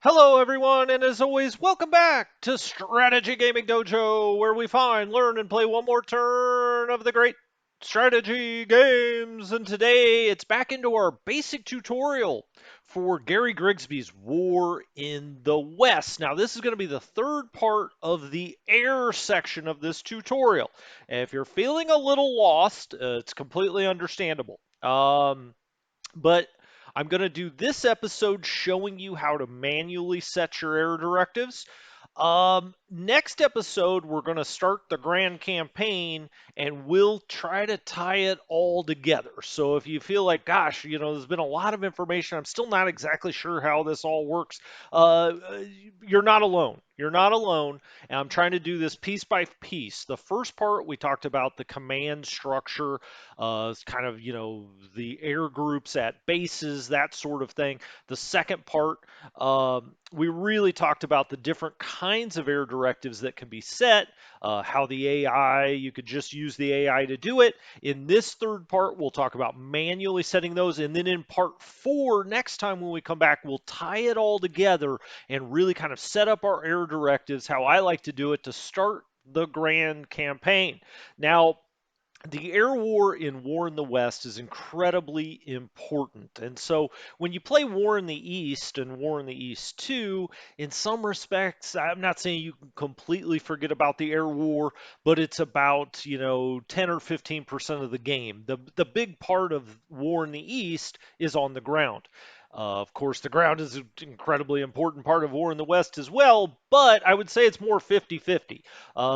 Hello, everyone, and as always, welcome back to Strategy Gaming Dojo, where we find, learn, and play one more turn of the great strategy games. And today, it's back into our basic tutorial for Gary Grigsby's War in the West. Now, this is going to be the third part of the air section of this tutorial. And if you're feeling a little lost, it's completely understandable. But I'm going to do this episode showing you how to manually set your error directives. Next episode, we're going to start the grand campaign and we'll try to tie it all together. So if you feel like, gosh, there's been a lot of information, I'm still not exactly sure how this all works, uh, you're not alone. You're not alone. And I'm trying to do this piece by piece. The first part, we talked about the command structure, kind of, the air groups at bases, that sort of thing. The second part, we really talked about the different kinds of air directives that can be set, how the AI, you could just use the AI to do it. In this third part, we'll talk about manually setting those. And then in part 4, next time when we come back, we'll tie it all together and really kind of set up our air directives, how I like to do it to start the grand campaign. Now, the air war in War in the West is incredibly important. And so when you play War in the East and War in the East 2, in some respects, I'm not saying you can completely forget about the air war, but it's about, 10 or 15% of the game. The big part of War in the East is on the ground. Of course, the ground is an incredibly important part of War in the West as well, but I would say it's more 50-50.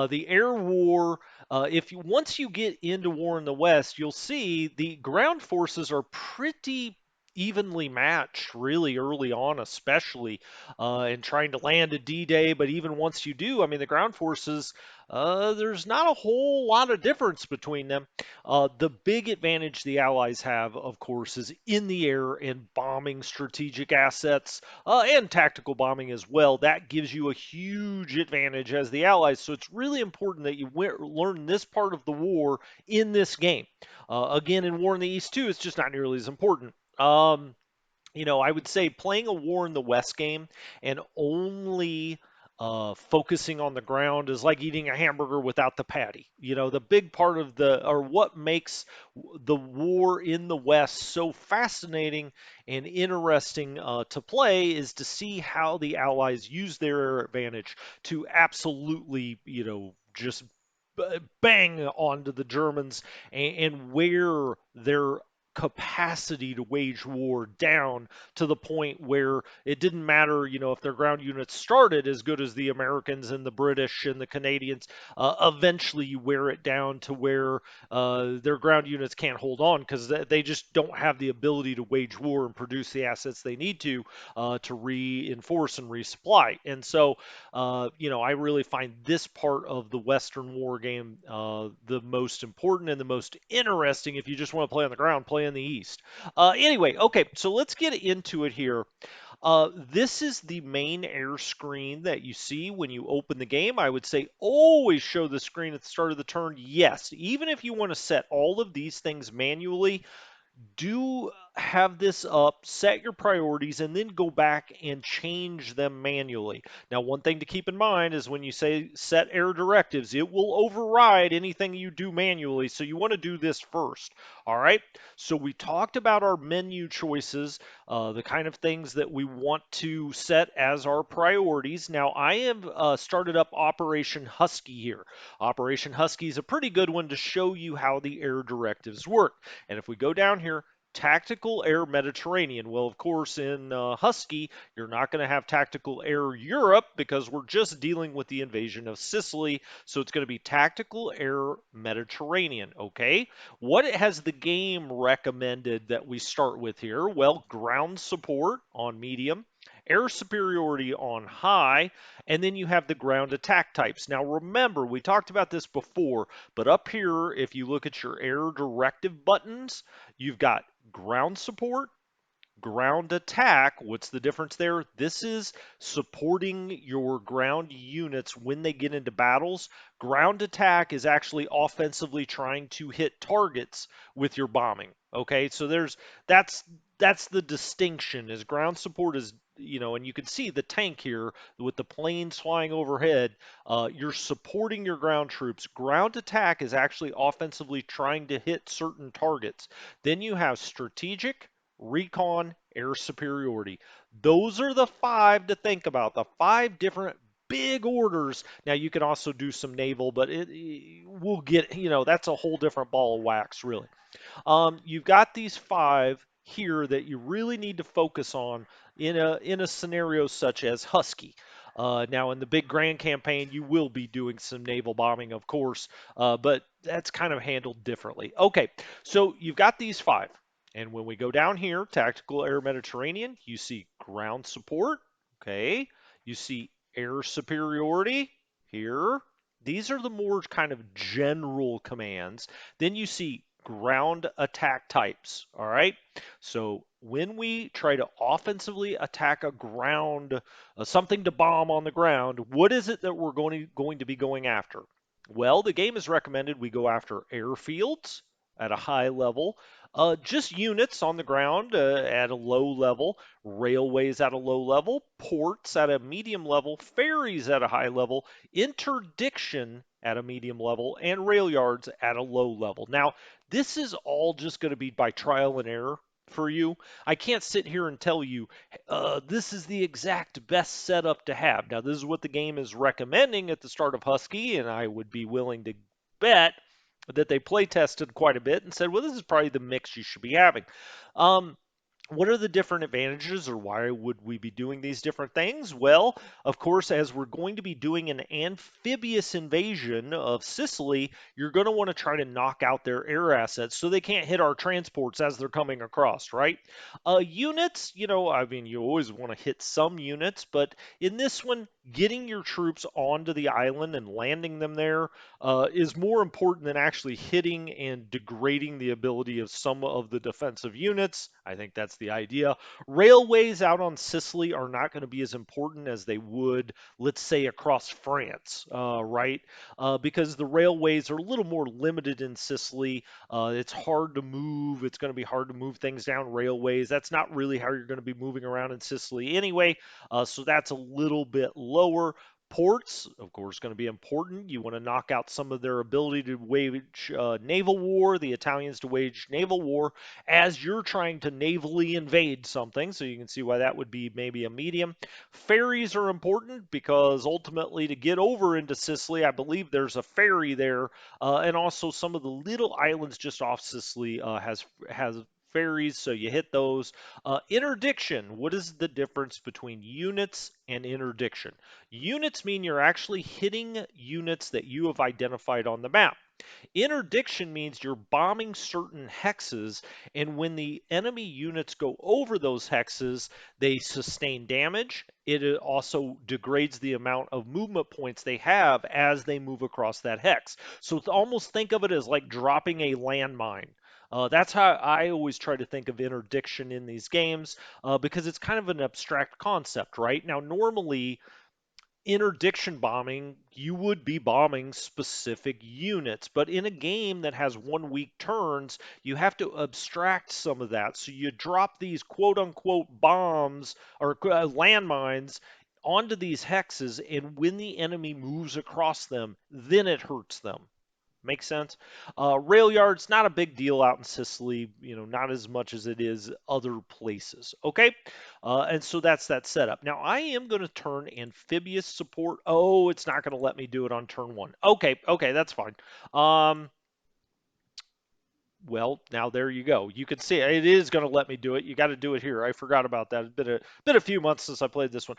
The air war, if you once you get into War in the West, you'll see the ground forces are pretty evenly matched really early on, especially in trying to land a D-Day. But even once you do, I mean, the ground forces, there's not a whole lot of difference between them. The big advantage the Allies have, of course, is in the air and bombing strategic assets and tactical bombing as well. That gives you a huge advantage as the Allies. So it's really important that you learn this part of the war in this game. Again, in War in the East too, it's just not nearly as important. I would say playing a War in the West game and only focusing on the ground is like eating a hamburger without the patty. The big part of or what makes the war in the West so fascinating and interesting to play is to see how the Allies use their advantage to absolutely, just bang onto the Germans and wear their capacity to wage war down to the point where it didn't matter, if their ground units started as good as the Americans and the British and the Canadians. Eventually, you wear it down to where their ground units can't hold on because they just don't have the ability to wage war and produce the assets they need to reinforce and resupply. And so, I really find this part of the Western War game the most important and the most interesting. If you just want to play on the ground, play in the East. Anyway, okay, so let's get into it here. This is the main air screen that you see when you open the game. I would say always show the screen at the start of the turn. Yes, even if you want to set all of these things manually, do have this up, set your priorities, and then go back and change them manually. Now, one thing to keep in mind is when you say set error directives, it will override anything you do manually. So you want to do this first. All right. So we talked about our menu choices, the kind of things that we want to set as our priorities. Now, I have started up Operation Husky here. Operation Husky is a pretty good one to show you how the error directives work. And if we go down here, Tactical Air Mediterranean. Well, of course, in Husky, you're not going to have Tactical Air Europe because we're just dealing with the invasion of Sicily. So it's going to be Tactical Air Mediterranean. Okay. What has the game recommended that we start with here? Well, ground support on medium, air superiority on high, and then you have the ground attack types. Now remember, we talked about this before, but up here, if you look at your air directive buttons, you've got ground support, ground attack. What's the difference there? This is supporting your ground units when they get into battles. Ground attack is actually offensively trying to hit targets with your bombing. Okay, so that's that's the distinction is ground support is, and you can see the tank here with the planes flying overhead. You're supporting your ground troops. Ground attack is actually offensively trying to hit certain targets. Then you have strategic, recon, air superiority. Those are the five to think about, the five different big orders. Now you can also do some naval, but we'll get, that's a whole different ball of wax, really. You've got these five here that you really need to focus on in a scenario such as Husky. Now, in the big grand campaign, you will be doing some naval bombing, of course, but that's kind of handled differently. Okay, so you've got these five. And when we go down here, Tactical Air Mediterranean, you see ground support. Okay, you see air superiority here. These are the more kind of general commands. Then you see ground attack types. All right. So when we try to offensively attack a ground, something to bomb on the ground, what is it that we're going to be going after? Well, the game has recommended we go after airfields at a high level, just units on the ground at a low level, railways at a low level, ports at a medium level, ferries at a high level, interdiction at a medium level, and rail yards at a low level. Now, this is all just going to be by trial and error for you. I can't sit here and tell you this is the exact best setup to have. Now, this is what the game is recommending at the start of Husky, and I would be willing to bet that they play tested quite a bit and said, well, this is probably the mix you should be having. Um, what are the different advantages, or why would we be doing these different things? Well, of course, as we're going to be doing an amphibious invasion of Sicily, you're going to want to try to knock out their air assets so they can't hit our transports as they're coming across, right? Units, I mean, you always want to hit some units, but in this one, getting your troops onto the island and landing them there is more important than actually hitting and degrading the ability of some of the defensive units. I think that's the idea. Railways out on Sicily are not going to be as important as they would, let's say, across France, right? Because the railways are a little more limited in Sicily. It's hard to move. It's going to be hard to move things down railways. That's not really how you're going to be moving around in Sicily anyway. So that's a little bit lower. Ports, of course, going to be important. You want to knock out some of their ability to wage naval war, the Italians to wage naval war as you're trying to navally invade something. So you can see why that would be maybe a medium. Ferries are important because ultimately to get over into Sicily, I believe there's a ferry there, and also some of the little islands just off Sicily has ferries, so you hit those. Interdiction, what is the difference between units and interdiction? Units mean you're actually hitting units that you have identified on the map. Interdiction means you're bombing certain hexes, and when the enemy units go over those hexes, they sustain damage. It also degrades the amount of movement points they have as they move across that hex. So almost think of it as like dropping a landmine. That's how I always try to think of interdiction in these games because it's kind of an abstract concept, right? Now, normally, interdiction bombing, you would be bombing specific units. But in a game that has 1 week turns, you have to abstract some of that. So you drop these quote unquote bombs or landmines onto these hexes, and when the enemy moves across them, then it hurts them. Make sense? Rail yards, not a big deal out in Sicily, not as much as it is other places. Okay? And so that's that setup. Now, I am going to turn amphibious support. Oh, it's not going to let me do it on turn one. Okay, that's fine. Well, now there you go. You can see it is going to let me do it. You got to do it here. I forgot about that. It's been a few months since I played this one.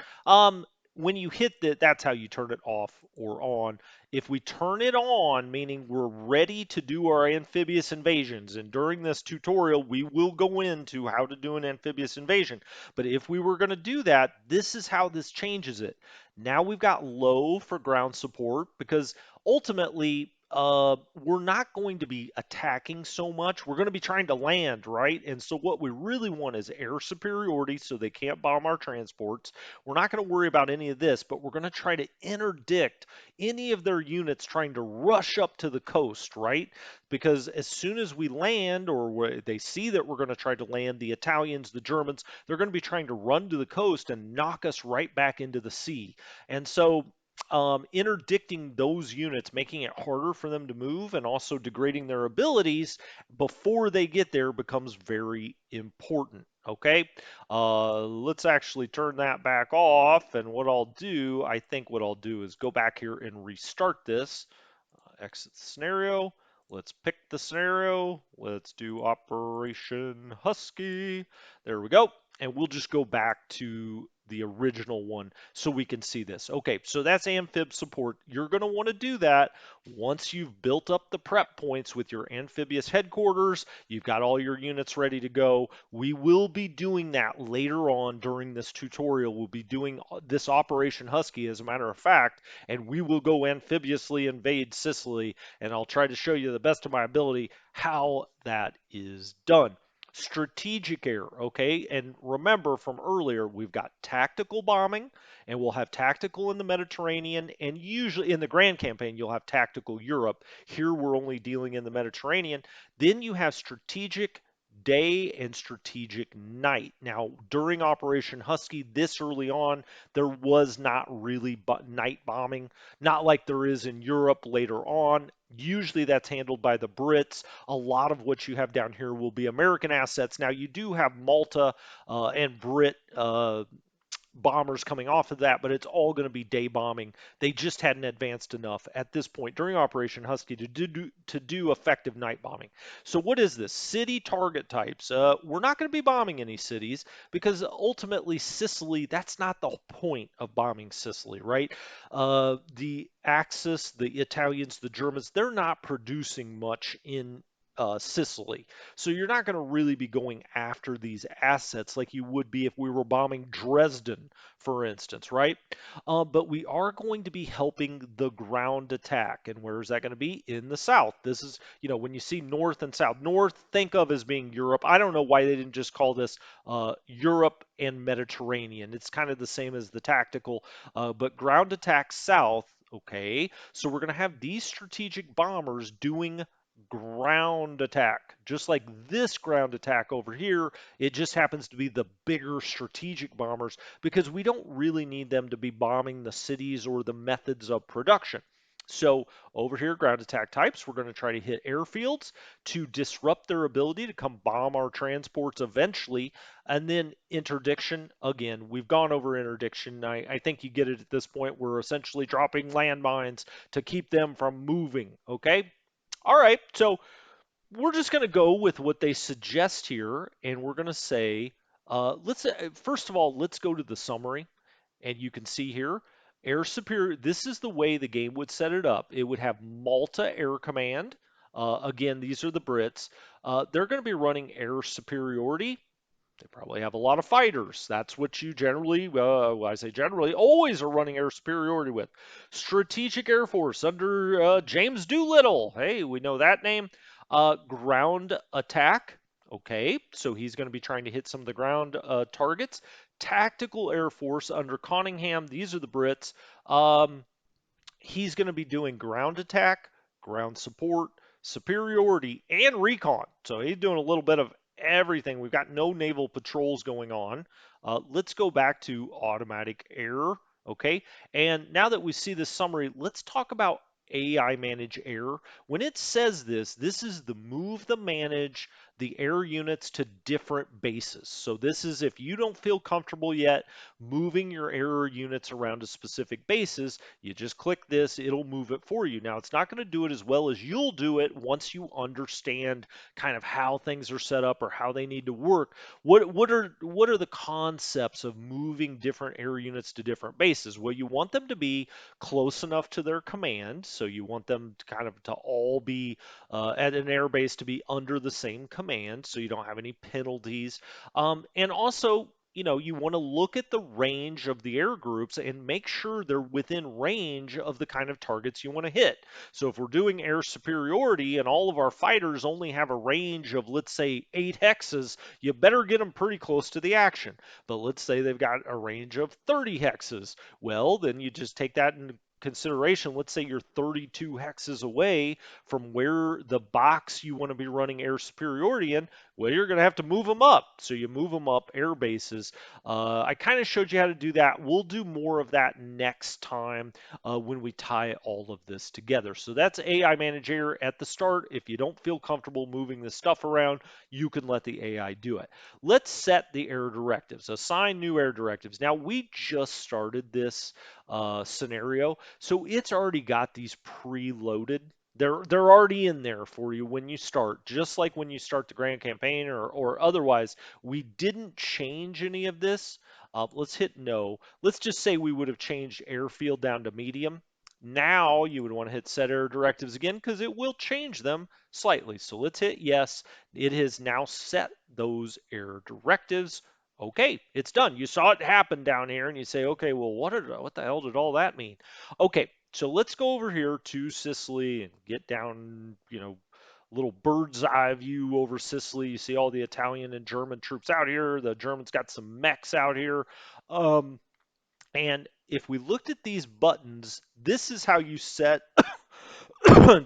When you hit that, that's how you turn it off or on. If we turn it on, meaning we're ready to do our amphibious invasions, and during this tutorial, we will go into how to do an amphibious invasion. But if we were going to do that, this is how this changes it. Now we've got low for ground support because ultimately we're not going to be attacking so much. We're going to be trying to land, right? And so what we really want is air superiority so they can't bomb our transports. We're not going to worry about any of this, but we're going to try to interdict any of their units trying to rush up to the coast, right? Because as soon as we land or they see that we're going to try to land, the Italians, the Germans, they're going to be trying to run to the coast and knock us right back into the sea. And so interdicting those units, making it harder for them to move, and also degrading their abilities before they get there becomes very important. Okay, let's actually turn that back off. And what I'll do, I think what I'll do is go back here and restart this. Exit scenario. Let's pick the scenario. Let's do Operation Husky. There we go. And we'll just go back to the original one so we can see this. Okay, so that's amphib support. You're going to want to do that once you've built up the prep points with your amphibious headquarters. You've got all your units ready to go. We will be doing that later on during this tutorial. We'll be doing this Operation Husky, as a matter of fact, and we will go amphibiously invade Sicily, and I'll try to show you the best of my ability how that is done. Strategic air, okay? And remember from earlier, we've got tactical bombing, and we'll have tactical in the Mediterranean, and usually in the Grand Campaign, you'll have tactical Europe. Here, we're only dealing in the Mediterranean. Then you have strategic day and strategic night. Now, during Operation Husky, this early on, there was not really night bombing, not like there is in Europe later on. Usually that's handled by the Brits. A lot of what you have down here will be American assets. Now, you do have Malta and Brit bombers coming off of that, but it's all going to be day bombing. They just hadn't advanced enough at this point during Operation Husky to do effective night bombing. So what is this? City target types. We're not going to be bombing any cities because ultimately Sicily, that's not the point of bombing Sicily, right? The Axis, the Italians, the Germans, they're not producing much in Sicily. So you're not going to really be going after these assets like you would be if we were bombing Dresden, for instance, right? But we are going to be helping the ground attack. And where is that going to be? In the south. This is, when you see north and south, north, think of as being Europe. I don't know why they didn't just call this Europe and Mediterranean. It's kind of the same as the tactical, but ground attack south. Okay, so we're going to have these strategic bombers doing ground attack, just like this ground attack over here. It just happens to be the bigger strategic bombers because we don't really need them to be bombing the cities or the methods of production. So over here, ground attack types, we're going to try to hit airfields to disrupt their ability to come bomb our transports eventually. And then interdiction, again, we've gone over interdiction. I think you get it at this point. We're essentially dropping landmines to keep them from moving, okay? All right, so we're just going to go with what they suggest here, and we're going to say, let's first of all, let's go to the summary, and you can see here, air superior. This is the way the game would set it up. It would have Malta Air Command. Again, these are the Brits. They're going to be running air superiority. They probably have a lot of fighters. That's what you generally, I say generally, always are running air superiority with. Strategic Air Force under James Doolittle. Hey, we know that name. Ground attack. Okay, so he's going to be trying to hit some of the ground targets. Tactical Air Force under Conningham. These are the Brits. He's going to be doing ground attack, ground support, superiority, and recon. So he's doing a little bit of everything. We've got no naval patrols going on. Let's go back to automatic air. Okay. And now that we see this summary, let's talk about AI manage air. When it says this, this is the move the manage the air units to different bases. So this is if you don't feel comfortable yet moving your air units around to specific bases, you just click this, it'll move it for you. Now, it's not going to do it as well as you'll do it once you understand kind of how things are set up or how they need to work. What are the concepts of moving different air units to different bases? Well, you want them to be close enough to their command, so you want them to kind of to all be at an air base to be under the same command, so you don't have any penalties. And also, you want to look at the range of the air groups and make sure they're within range of the kind of targets you want to hit. So if we're doing air superiority and all of our fighters only have a range of, let's say, 8 hexes, you better get them pretty close to the action. But let's say they've got a range of 30 hexes. Well, then you just take that into consideration. Let's say you're 32 hexes away from where the box you want to be running air superiority in. Well, you're going to have to move them up. So you move them up air bases. I kind of showed you how to do that. We'll do more of that next time when we tie all of this together. So that's AI Manage Air at the start. If you don't feel comfortable moving this stuff around, you can let the AI do it. Let's set the air directives. Assign new air directives. Now, we just started this scenario, so it's already got these preloaded. They're already in there for you when you start, just like when you start the grand campaign or otherwise. We didn't change any of this. Let's hit no. Let's just say we would have changed airfield down to medium. Now you would want to hit set air directives again because it will change them slightly. So let's hit yes. It has now set those air directives. Okay, it's done. You saw it happen down here and you say, okay, well, what the hell did all that mean? Okay, so let's go over here to Sicily and get down, little bird's eye view over Sicily. You see all the Italian and German troops out here. The Germans got some mechs out here. And if we looked at these buttons, this is how you set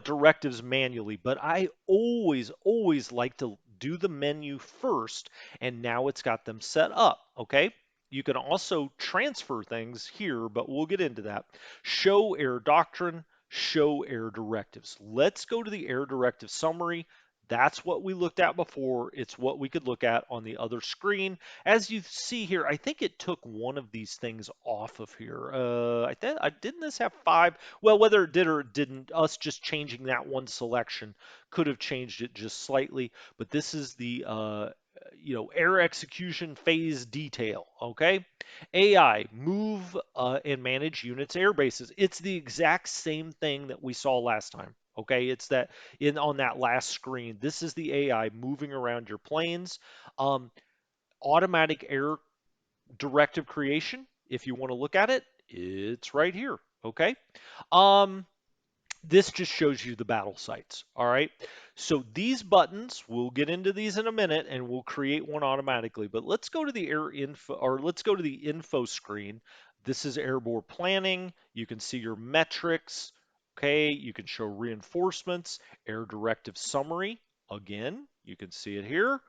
directives manually, but I always like to do the menu first, and now it's got them set up, okay? You can also transfer things here, but we'll get into that. Show air doctrine, show air directives. Let's go to the air directive summary. That's what we looked at before. It's what we could look at on the other screen. As you see here, I think it took one of these things off of here. I didn't this have 5? Well, whether it did or it didn't, us just changing that one selection could have changed it just slightly. But this is the air execution phase detail. Okay, AI move and manage units air bases. It's the exact same thing that we saw last time. Okay, it's that on that last screen. This is the AI moving around your planes. Um, Automatic air directive creation. If you want to look at it, it's right here. Okay. Um, this just shows you the battle sites. All right. So these buttons, we'll get into these in a minute and we'll create one automatically. But let's go to the air info, or let's go to the info screen. This is airborne planning. You can see your metrics. Okay. You can show reinforcements, air directive summary. Again, you can see it here.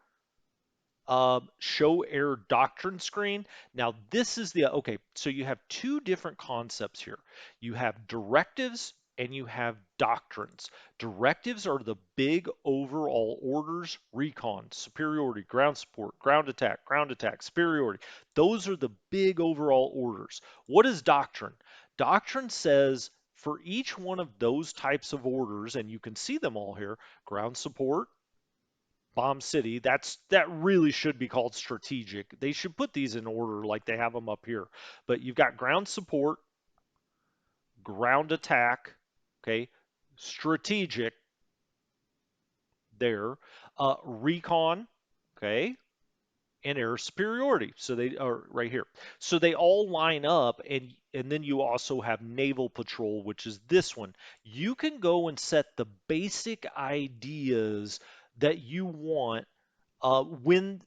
Show air doctrine screen. Now this is okay, so you have two different concepts here. You have directives and you have doctrines. Directives are the big overall orders: recon, superiority, ground support, ground attack, superiority. Those are the big overall orders. What is doctrine? Doctrine says for each one of those types of orders, and you can see them all here: ground support, Bomb City, that really should be called strategic. They should put these in order like they have them up here. But you've got ground support, ground attack, okay, strategic there, recon, okay, and air superiority. So they are right here. So they all line up, and then you also have naval patrol, which is this one. You can go and set the basic ideas that you want when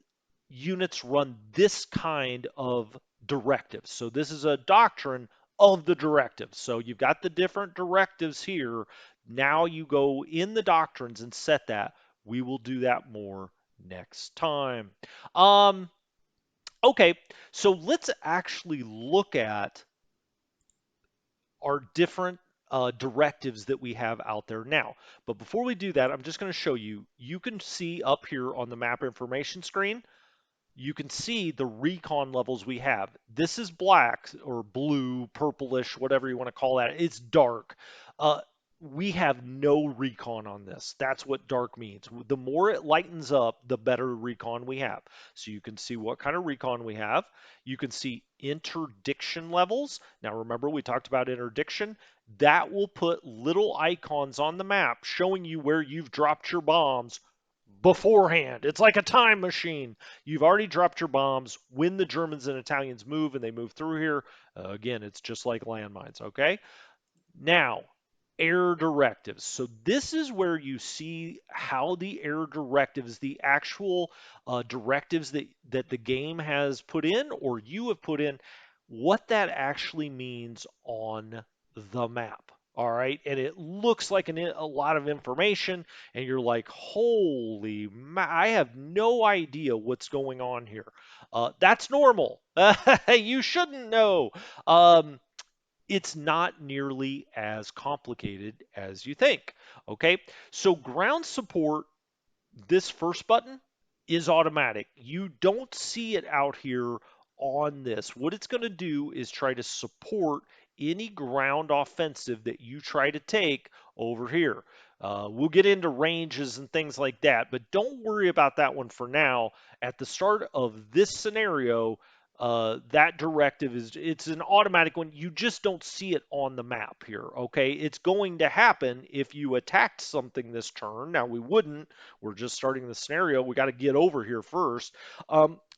units run this kind of directive. So this is a doctrine of the directive. So you've got the different directives here. Now you go in the doctrines and set that. We will do that more next time. Um, okay, so let's actually look at our different directives that we have out there now. But before we do that, I'm just going to show you. You can see up here on the map information screen, you can see the recon levels we have. This is black or blue, purplish, whatever you want to call that. It's dark. We have no recon on this. That's what dark means. The more it lightens up, the better recon we have. So you can see what kind of recon we have. You can see interdiction levels. Now remember, we talked about interdiction. That will put little icons on the map showing you where you've dropped your bombs beforehand. It's like a time machine. You've already dropped your bombs. When the Germans and Italians move and they move through here, again, it's just like landmines, okay? Now, air directives. So this is where you see how the air directives, the actual directives that the game has put in or you have put in, what that actually means on the map. All right, and it looks like a lot of information, and you're like, holy, I have no idea what's going on here. That's normal. You shouldn't know. It's not nearly as complicated as you think. Okay, so ground support, this first button is automatic. You don't see it out here on this. What it's going to do is try to support any ground offensive that you try to take over here. We'll get into ranges and things like that, but don't worry about that one for now. At the start of this scenario, that directive it's an automatic one. You just don't see it on the map here, okay? It's going to happen if you attacked something this turn. Now, we wouldn't. We're just starting the scenario. We got to get over here first.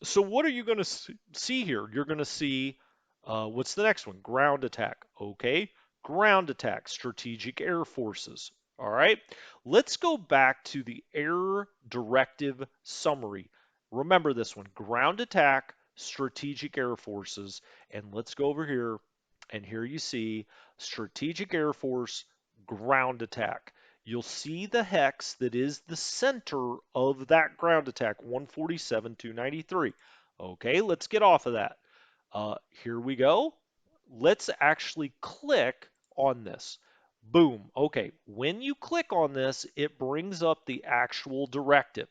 So what are you going to see here? You're going to see, what's the next one? Ground attack. Okay. Ground attack, strategic air forces. All right. Let's go back to the air directive summary. Remember this one, ground attack, strategic air forces. And let's go over here. And here you see strategic air force, ground attack. You'll see the hex that is the center of that ground attack, 147, 293. Okay, let's get off of that. Here we go. Let's actually click on this. Boom. Okay, when you click on this, it brings up the actual directive.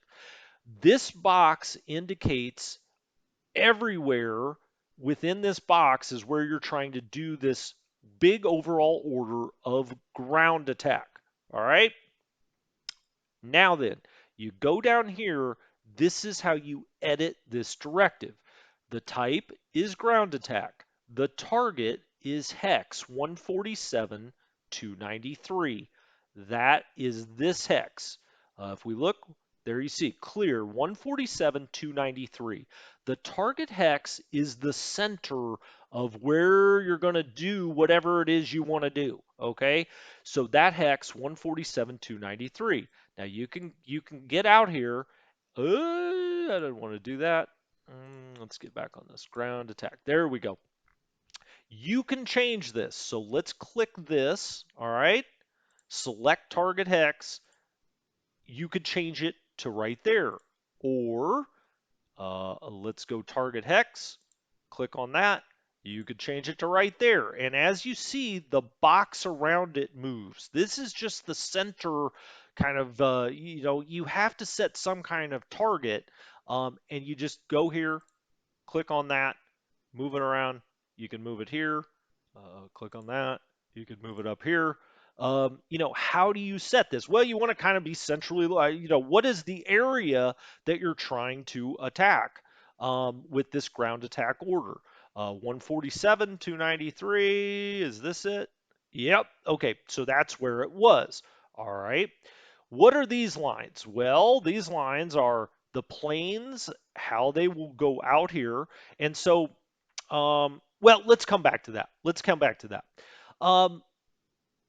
This box indicates everywhere within this box is where you're trying to do this big overall order of ground attack. All right. Now then, you go down here. This is how you edit this directive. The type is ground attack. The target is hex 147 293. That is this hex. If we look, there you see clear 147 293. The target hex is the center of where you're going to do whatever it is you want to do. Okay, so that hex 147 293. Now you can get out here. I don't want to do that. Let's get back on this ground attack. There we go. You can change this. So let's click this. All right. Select target hex. You could change it to right there. Or let's go target hex. Click on that. You could change it to right there. And as you see, the box around it moves. This is just the center kind of, you have to set some kind of target. And you just go here, click on that, move it around. You can move it here. Click on that. You could move it up here. How do you set this? Well, you want to kind of be centrally, what is the area that you're trying to attack with this ground attack order? 147, 293, is this it? Yep. Okay, so that's where it was. All right. What are these lines? Well, these lines are the planes, how they will go out here. And so, well, let's come back to that. Let's come back to that. Um,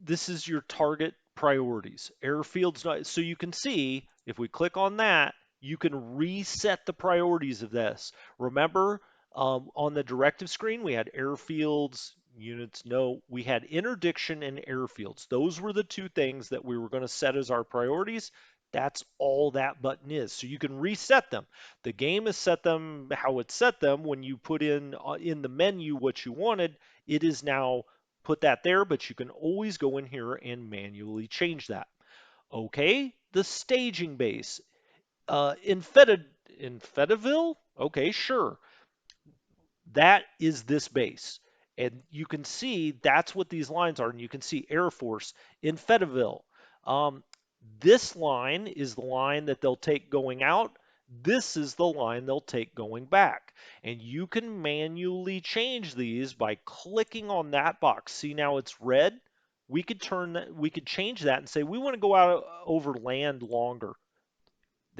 this is your target priorities. Airfields, so you can see if we click on that, you can reset the priorities of this. Remember, on the directive screen, we had airfields, units, no, we had interdiction and airfields. Those were the two things that we were going to set as our priorities. That's all that button is. So you can reset them. The game has set them how it set them when you put in the menu what you wanted. It is now put that there, but you can always go in here and manually change that. Okay, the staging base. In Fedaville, okay, sure. That is this base. And you can see that's what these lines are. And you can see Air Force in Fedaville. This line is the line that they'll take going out. This is the line they'll take going back. And you can manually change these by clicking on that box. See, now it's red. We could change that and say we want to go out over land longer.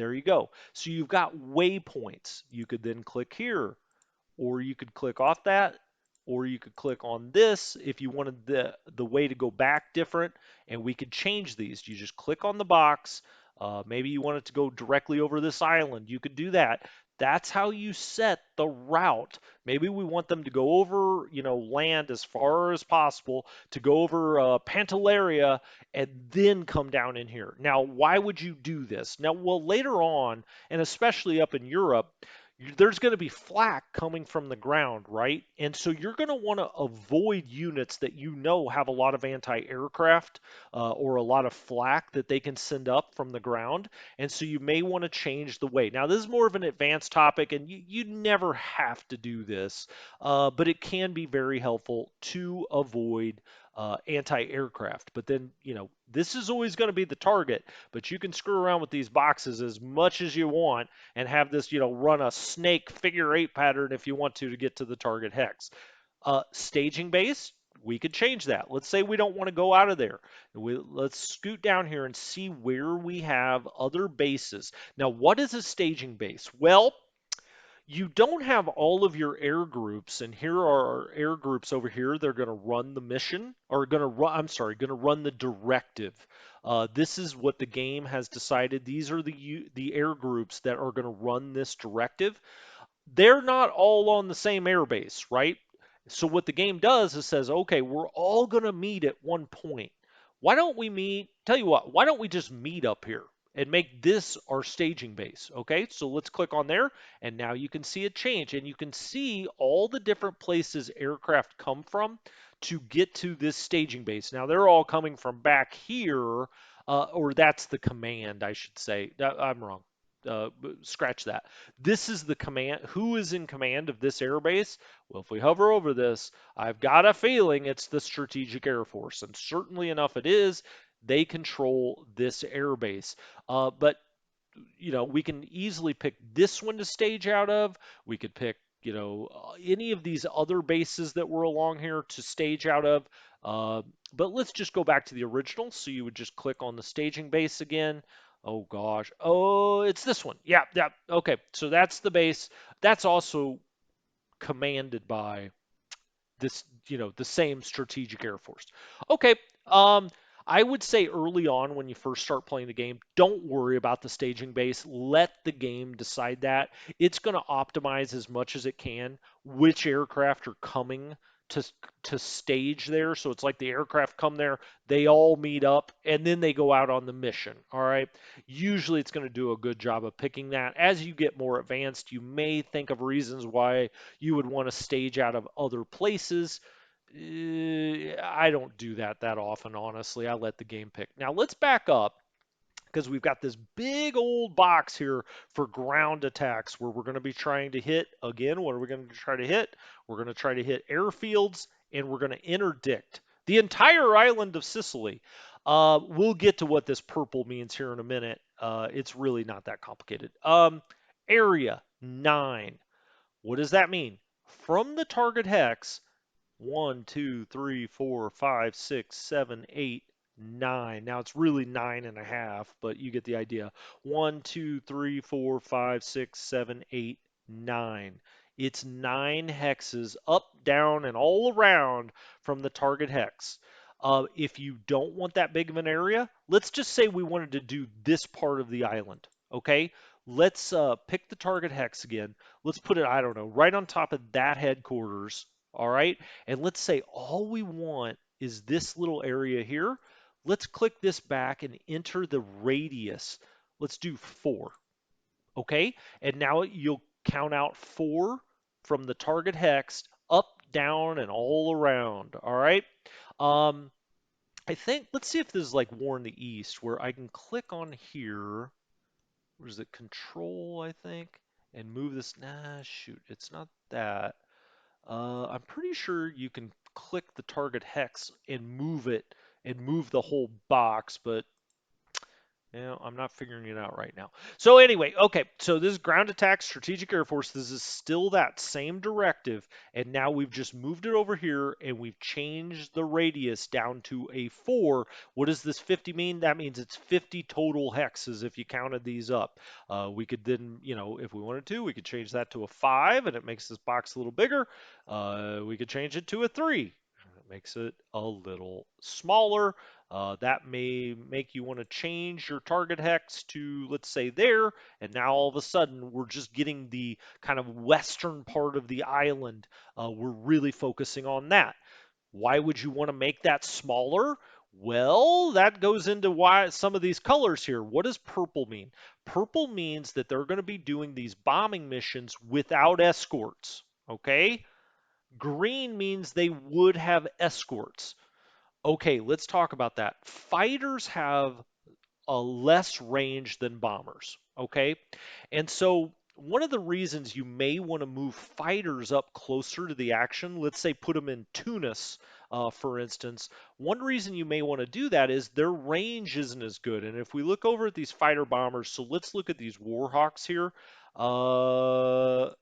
There you go. So you've got waypoints. You could then click here, or you could click off that, or you could click on this if you wanted the way to go back different, and we could change these. You just click on the box. Maybe you want it to go directly over this island. You could do that. That's how you set the route. Maybe we want them to go over, land as far as possible, to go over Pantelleria and then come down in here. Now, why would you do this? Now, well, later on, and especially up in Europe, there's going to be flak coming from the ground, right? And so you're going to want to avoid units that have a lot of anti-aircraft or a lot of flak that they can send up from the ground. And so you may want to change the way. Now, this is more of an advanced topic, and you never have to do this, but it can be very helpful to avoid anti-aircraft. But then, this is always going to be the target, but you can screw around with these boxes as much as you want and have this, run a snake figure eight pattern if you want to get to the target hex. Staging base, we could change that. Let's say we don't want to go out of there. Let's scoot down here and see where we have other bases. Now, what is a staging base? Well, you don't have all of your air groups, and here are our air groups over here. They're going to run the mission, or going to run the directive. This is what the game has decided. These are the air groups that are going to run this directive. They're not all on the same airbase, right? So what the game does is says, okay, we're all going to meet at one point. Why don't we meet? Tell you what, why don't we just meet up here and make this our staging base? Okay, so let's click on there, and now you can see it change, and you can see all the different places aircraft come from to get to this staging base. Now they're all coming from back here, or that's the command, I should say. I'm wrong. Scratch that. This is the command. Who is in command of this airbase? Well, if we hover over this, I've got a feeling it's the Strategic Air Force, and certainly enough it is. They control this airbase. But we can easily pick this one to stage out of. We could pick, any of these other bases that were along here to stage out of. But let's just go back to the original. So you would just click on the staging base again. Oh gosh. Oh, it's this one. Yeah, yeah. Okay. So that's the base. That's also commanded by this, the same strategic air force. Okay. I would say early on when you first start playing the game, don't worry about the staging base. Let the game decide that. It's going to optimize as much as it can which aircraft are coming to to stage there. So it's like the aircraft come there, they all meet up, and then they go out on the mission. All right. Usually it's going to do a good job of picking that. As you get more advanced, you may think of reasons why you would want to stage out of other places. I don't do that often, honestly. I let the game pick. Now let's back up because we've got this big old box here for ground attacks where we're going to be trying to hit, again, what are we going to try to hit? We're going to try to hit airfields, and we're going to interdict the entire island of Sicily. We'll get to what this purple means here in a minute. It's really not that complicated. Area 9. What does that mean? From the target hex, 1, 2, 3, 4, 5, 6, 7, 8, 9. Now it's really 9.5, but you get the idea. 1, 2, 3, 4, 5, 6, 7, 8, 9. It's 9 hexes up, down, and all around from the target hex. If you don't want that big of an area, let's just say we wanted to do this part of the island, okay? Let's pick the target hex again. Let's put it, I don't know, right on top of that headquarters, all right? And let's say all we want is this little area here. Let's click this back and enter the radius. Let's do 4, okay? And now you'll count out 4 from the target hex up, down, and all around, all right? Um, I think, let's see if this is like War in the East, where I can click on here. Where is it? Control, I think, and move this. Nah, shoot, it's not that. I'm pretty sure you can click the target hex and move it and move the whole box, but Yeah, I'm not figuring it out right now. So anyway, okay, so this is ground attack strategic air force. This is still that same directive, and now we've just moved it over here and we've changed the radius down to a 4. What does this 50 mean? That means it's 50 total hexes if you counted these up. We could then, if we wanted to, we could change that to a 5 and it makes this box a little bigger. We could change it to a 3. It makes it a little smaller. That may make you want to change your target hex to, let's say, there, and now all of a sudden we're just getting the kind of western part of the island. We're really focusing on that. Why would you want to make that smaller? Well, that goes into why some of these colors here. What does purple mean? Purple means that they're going to be doing these bombing missions without escorts, okay? Green means they would have escorts. Okay, let's talk about that. Fighters have a less range than bombers, okay? And so one of the reasons you may want to move fighters up closer to the action, let's say put them in Tunis, for instance, one reason you may want to do that is their range isn't as good. And if we look over at these fighter bombers, so let's look at these Warhawks here. Can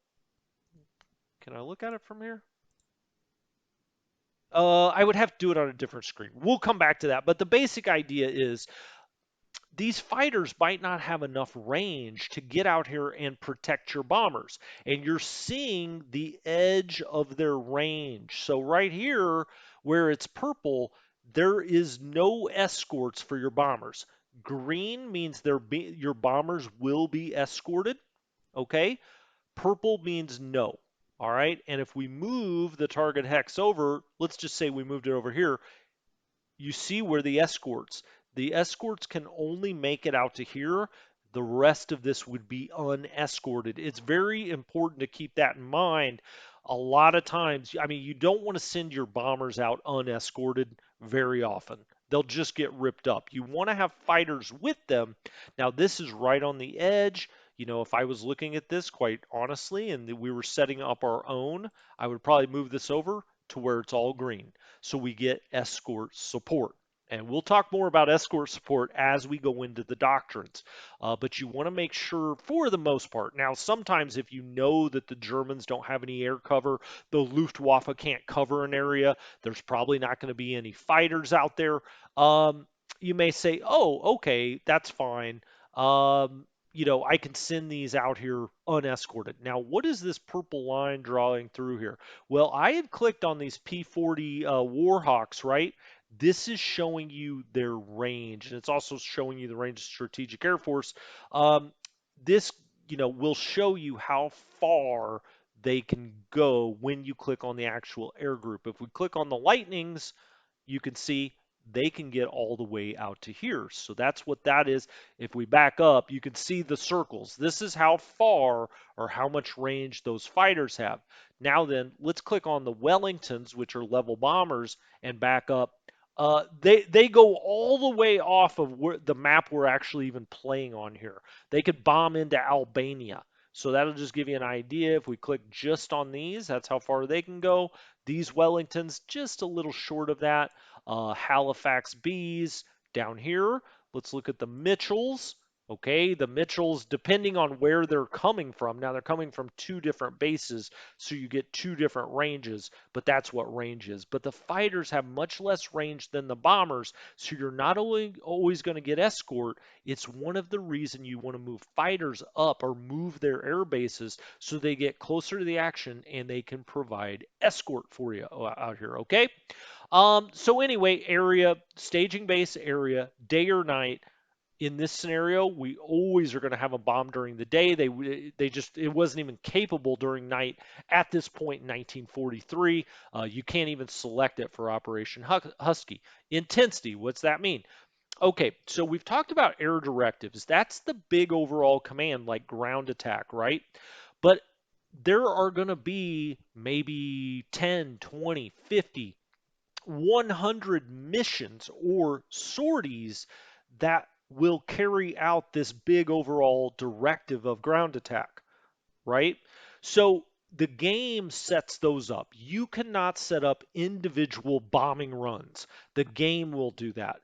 I look at it from here? I would have to do it on a different screen. We'll come back to that. But the basic idea is these fighters might not have enough range to get out here and protect your bombers. And you're seeing the edge of their range. So right here, where it's purple, there is no escorts for your bombers. Green means your bombers will be escorted. Okay. Purple means no. All right. And if we move the target hex over, let's just say we moved it over here, you see where the escorts can only make it out to here. The rest of this would be unescorted. It's very important to keep that in mind. A lot of times, I mean, you don't want to send your bombers out unescorted very often. They'll just get ripped up. You want to have fighters with them. Now, this is right on the edge. If I was looking at this quite honestly and we were setting up our own, I would probably move this over to where it's all green so we get escort support. And we'll talk more about escort support as we go into the doctrines. But you want to make sure, for the most part, now sometimes if you know that the Germans don't have any air cover, the Luftwaffe can't cover an area, there's probably not going to be any fighters out there. You may say, oh, okay, that's fine. I can send these out here unescorted. Now, what is this purple line drawing through here? Well, I had clicked on these P-40 Warhawks, right? This is showing you their range, and it's also showing you the range of Strategic Air Force. This, will show you how far they can go when you click on the actual air group. If we click on the Lightnings, you can see they can get all the way out to here. So that's what that is. If we back up, you can see the circles. This is how far or how much range those fighters have. Now then, let's click on the Wellingtons, which are level bombers, and back up. They go all the way off of where the map we're actually even playing on here. They could bomb into Albania. So that'll just give you an idea. If we click just on these, that's how far they can go. These Wellingtons, just a little short of that. Halifax Bees down here. Let's look at the Mitchells. Okay, the Mitchells, depending on where they're coming from. Now, they're coming from two different bases, so you get two different ranges, but that's what range is. But the fighters have much less range than the bombers, so you're not only always going to get escort, it's one of the reasons you want to move fighters up or move their air bases so they get closer to the action and they can provide escort for you out here, okay? So anyway, area, staging base area, day or night. In this scenario, we always are going to have a bomb during the day. They just it wasn't even capable during night at this point in 1943. You can't even select it for Operation Husky. Intensity, what's that mean? Okay, so we've talked about air directives. That's the big overall command, like ground attack, right? But there are going to be maybe 10, 20, 50 100 missions or sorties that will carry out this big overall directive of ground attack, right? So the game sets those up. You cannot set up individual bombing runs. The game will do that.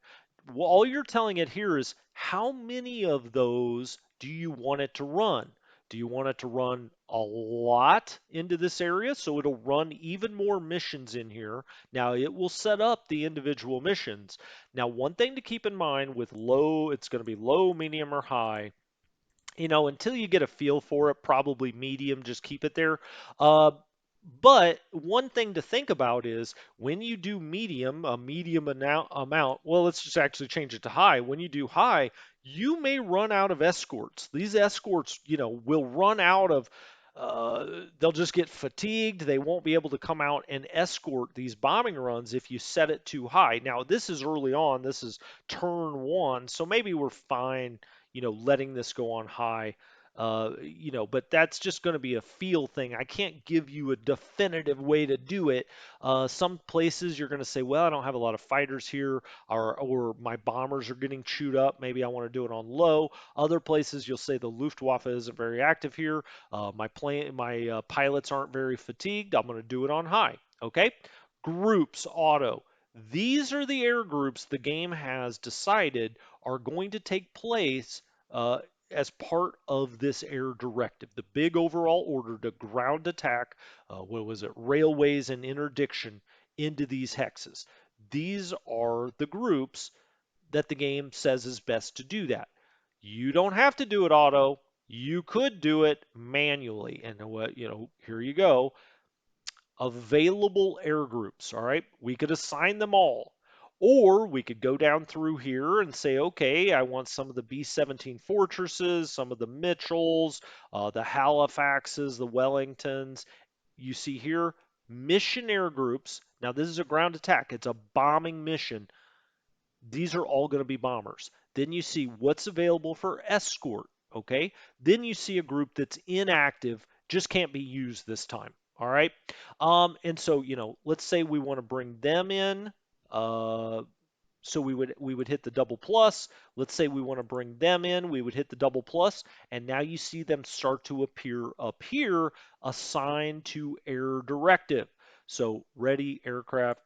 all you're telling it here is how many of those do you want it to run? Do you want it to run a lot into this area so it'll run even more missions in here? Now it will set up the individual missions. Now, one thing to keep in mind with low, it's going to be low, medium, or high. Until you get a feel for it, probably medium, just keep it there. Uh, but one thing to think about is when you do medium, a medium amount, well, let's just actually change it to high. When you do high, you may run out of escorts. These escorts, will run out of, they'll just get fatigued. They won't be able to come out and escort these bombing runs if you set it too high. Now, this is early on. This is turn one, so maybe we're fine, letting this go on high. But that's just going to be a feel thing. I can't give you a definitive way to do it. Some places you're going to say, well, I don't have a lot of fighters here, or my bombers are getting chewed up. Maybe I want to do it on low. Other places you'll say the Luftwaffe isn't very active here. My pilots aren't very fatigued. I'm going to do it on high. Okay. Groups auto. These are the air groups the game has decided are going to take place uh, as part of this air directive, the big overall order to ground attack, what was it, railways and interdiction into these hexes. These are the groups that the game says is best to do that. You don't have to do it auto. You could do it manually. And what, here you go. Available air groups, all right? We could assign them all. Or we could go down through here and say, okay, I want some of the B-17 Fortresses, some of the Mitchells, the Halifaxes, the Wellingtons. You see here, mission air groups. Now, this is a ground attack. It's a bombing mission. These are all going to be bombers. Then you see what's available for escort, okay? Then you see a group that's inactive, just can't be used this time, all right? And so, let's say we want to bring them in. So we would hit the double plus. Let's say we want to bring them in, we would hit the double plus, and now you see them start to appear up here, assigned to air directive. So ready aircraft,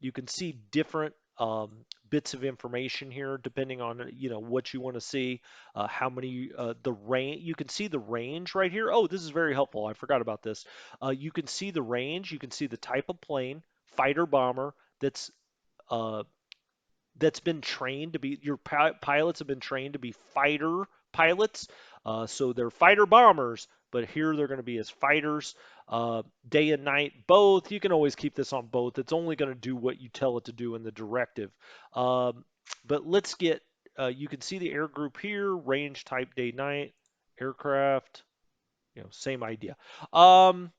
you can see different bits of information here depending on what you want to see, how many, the range. You can see the range right here. Oh, this is very helpful. I forgot about this. You can see the range. You can see the type of plane, fighter bomber uh, that's been trained to be, your pilots have been trained to be fighter pilots. So they're fighter bombers, but here they're going to be as fighters, day and night, both. You can always keep this on both. It's only going to do what you tell it to do in the directive. Um, but let's get, you can see the air group here, range type day night, aircraft, same idea. Um,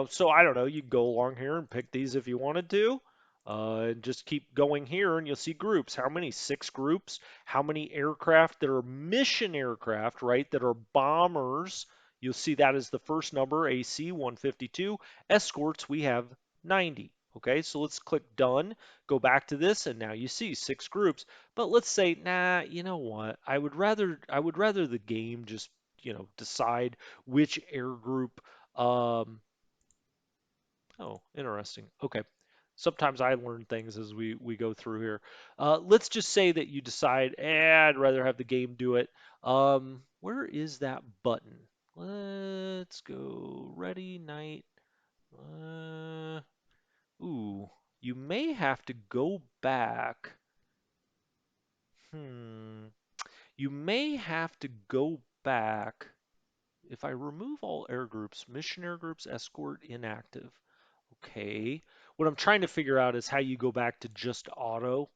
so I don't know, you can go along here and pick these if you wanted to. And just keep going here and you'll see groups. How many? 6 groups. How many aircraft that are mission aircraft, right? That are bombers. You'll see that as the first number, AC 152. Escorts, we have 90. Okay, so let's click done. Go back to this, and now you see 6 groups. But let's say, nah, you know what? I would rather the game just, decide which air group. Oh, interesting. Okay. Sometimes I learn things as we go through here. Let's just say that you decide, I'd rather have the game do it. Where is that button? Let's go. Ready, night. Uh, ooh, you may have to go back. Hmm. You may have to go back. If I remove all air groups, mission air groups, escort, inactive. Okay. What I'm trying to figure out is how you go back to just auto.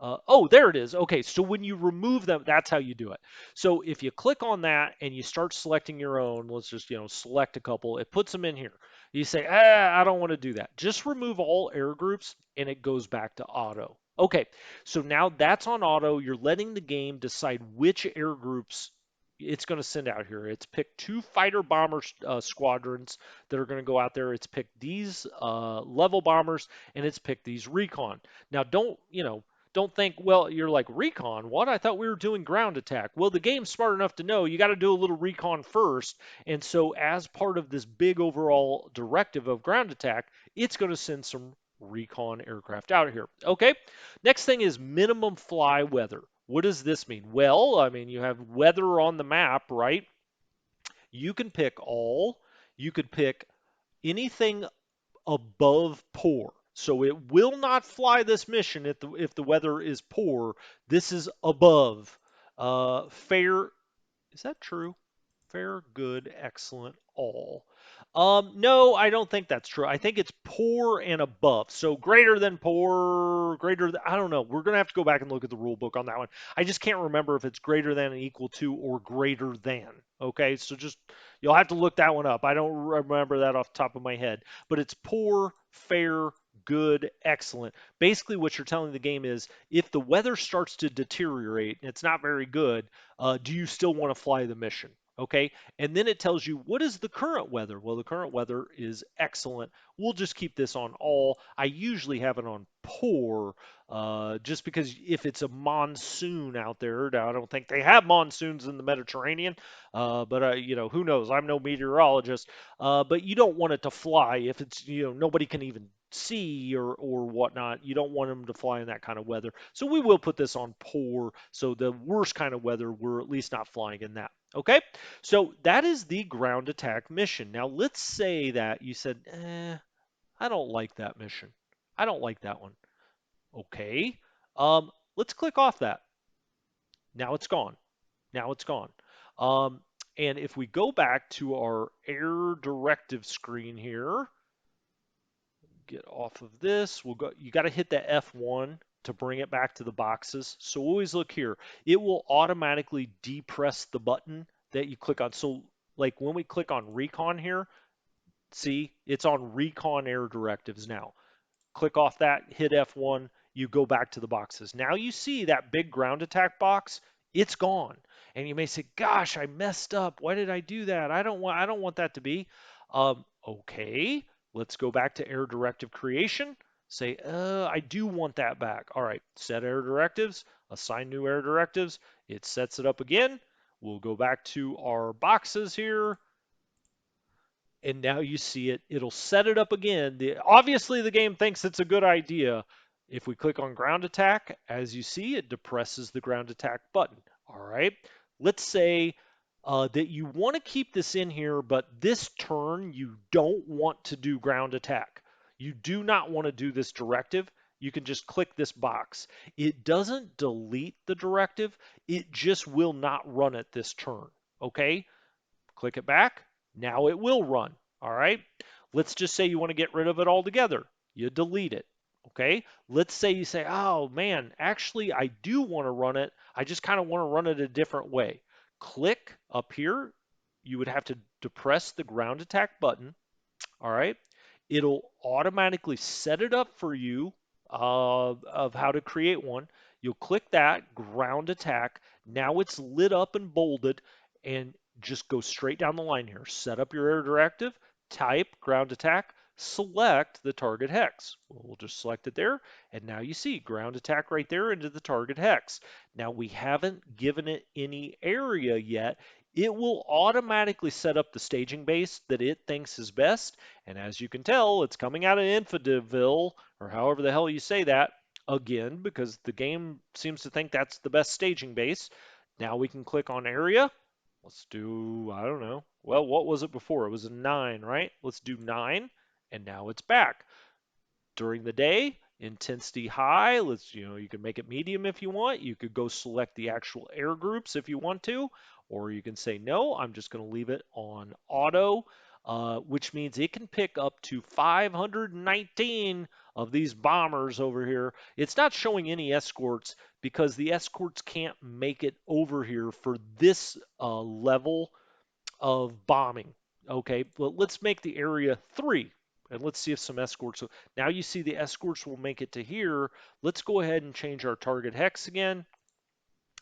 Oh, there it is. Okay, so when you remove them, that's how you do it. So if you click on that and you start selecting your own, let's just, select a couple, it puts them in here. You say, I don't want to do that. Just remove all air groups and it goes back to auto. Okay, so now that's on auto. You're letting the game decide which air groups it's going to send out here. It's picked 2 fighter bomber squadrons that are going to go out there. It's picked these level bombers and it's picked these recon. Now, don't think, well, you're like, recon? What? I thought we were doing ground attack. Well, the game's smart enough to know you got to do a little recon first. And so, as part of this big overall directive of ground attack, it's going to send some recon aircraft out of here. Okay, next thing is minimum fly weather. What does this mean? Well, I mean, you have weather on the map, right? You can pick all, you could pick anything above poor. So it will not fly this mission if the weather is poor. This is above. Fair, is that true? Fair, good, excellent, all. No, I don't think that's true. I think it's poor and above. So greater than poor, greater than, I don't know. We're going to have to go back and look at the rule book on that one. I just can't remember if it's greater than and equal to or greater than. Okay, so just, you'll have to look that one up. I don't remember that off the top of my head. But it's poor, fair, good, excellent. Basically, what you're telling the game is if the weather starts to deteriorate and it's not very good, do you still want to fly the mission? Okay, and then it tells you what is the current weather. Well, the current weather is excellent. We'll just keep this on all. I usually have it on poor, just because if it's a monsoon out there, now I don't think they have monsoons in the Mediterranean, but you know, who knows? I'm no meteorologist, but you don't want it to fly if it's, you know, nobody can even see or whatnot. You don't want them to fly in that kind of weather. So we will put this on poor. So the worst kind of weather, we're at least not flying in that. Okay, so that is the ground attack mission. Now let's say that you said, I don't like that mission. I don't like that one. Okay, let's click off that. Now it's gone. Now it's gone. Um, and if we go back to our air directive screen here, get off of this. We'll go. You got to hit the F1 to bring it back to the boxes. So always look here. It will automatically depress the button that you click on. So like when we click on recon here, see, it's on recon air directives now. Click off that, hit F1, you go back to the boxes. Now you see that big ground attack box, it's gone. And you may say, "Gosh, I messed up. Why did I do that? I don't want that to be." Okay, let's go back to air directive creation. Say, I do want that back. All right, set air directives, assign new air directives. It sets it up again. We'll go back to our boxes here, and now you see it. It'll set it up again. Obviously, the game thinks it's a good idea. If we click on ground attack, as you see, it depresses the ground attack button. All right. Let's say that you want to keep this in here, but this turn you don't want to do ground attack. You do not want to do this directive. You can just click this box. It doesn't delete the directive. It just will not run it this turn. Okay. Click it back. Now it will run. All right. Let's just say you want to get rid of it altogether. You delete it. Okay. Let's say you say, oh man, actually I do want to run it. I just kind of want to run it a different way. Click up here. You would have to depress the ground attack button. All right. It'll automatically set it up for you of how to create one. You'll click that ground attack. Now it's lit up and bolded, and just go straight down the line here. Set up your air directive, type ground attack, select the target hex. We'll just select it there, and now you see ground attack right there into the target hex. Now we haven't given it any area yet. It will automatically set up the staging base that it thinks is best. And as you can tell, it's coming out of Infideville, or however the hell you say that, again, because the game seems to think that's the best staging base. Now we can click on area. Let's do, I don't know. Well, what was it before? It was a 9, right? Let's do 9, and now it's back. During the day, intensity high. You can make it medium if you want. You could go select the actual air groups if you want to, or you can say, no, I'm just going to leave it on auto, which means it can pick up to 519 of these bombers over here. It's not showing any escorts because the escorts can't make it over here for this level of bombing. Okay, well, let's make the area 3 and let's see if some escorts. So now you see the escorts will make it to here. Let's go ahead and change our target hex again.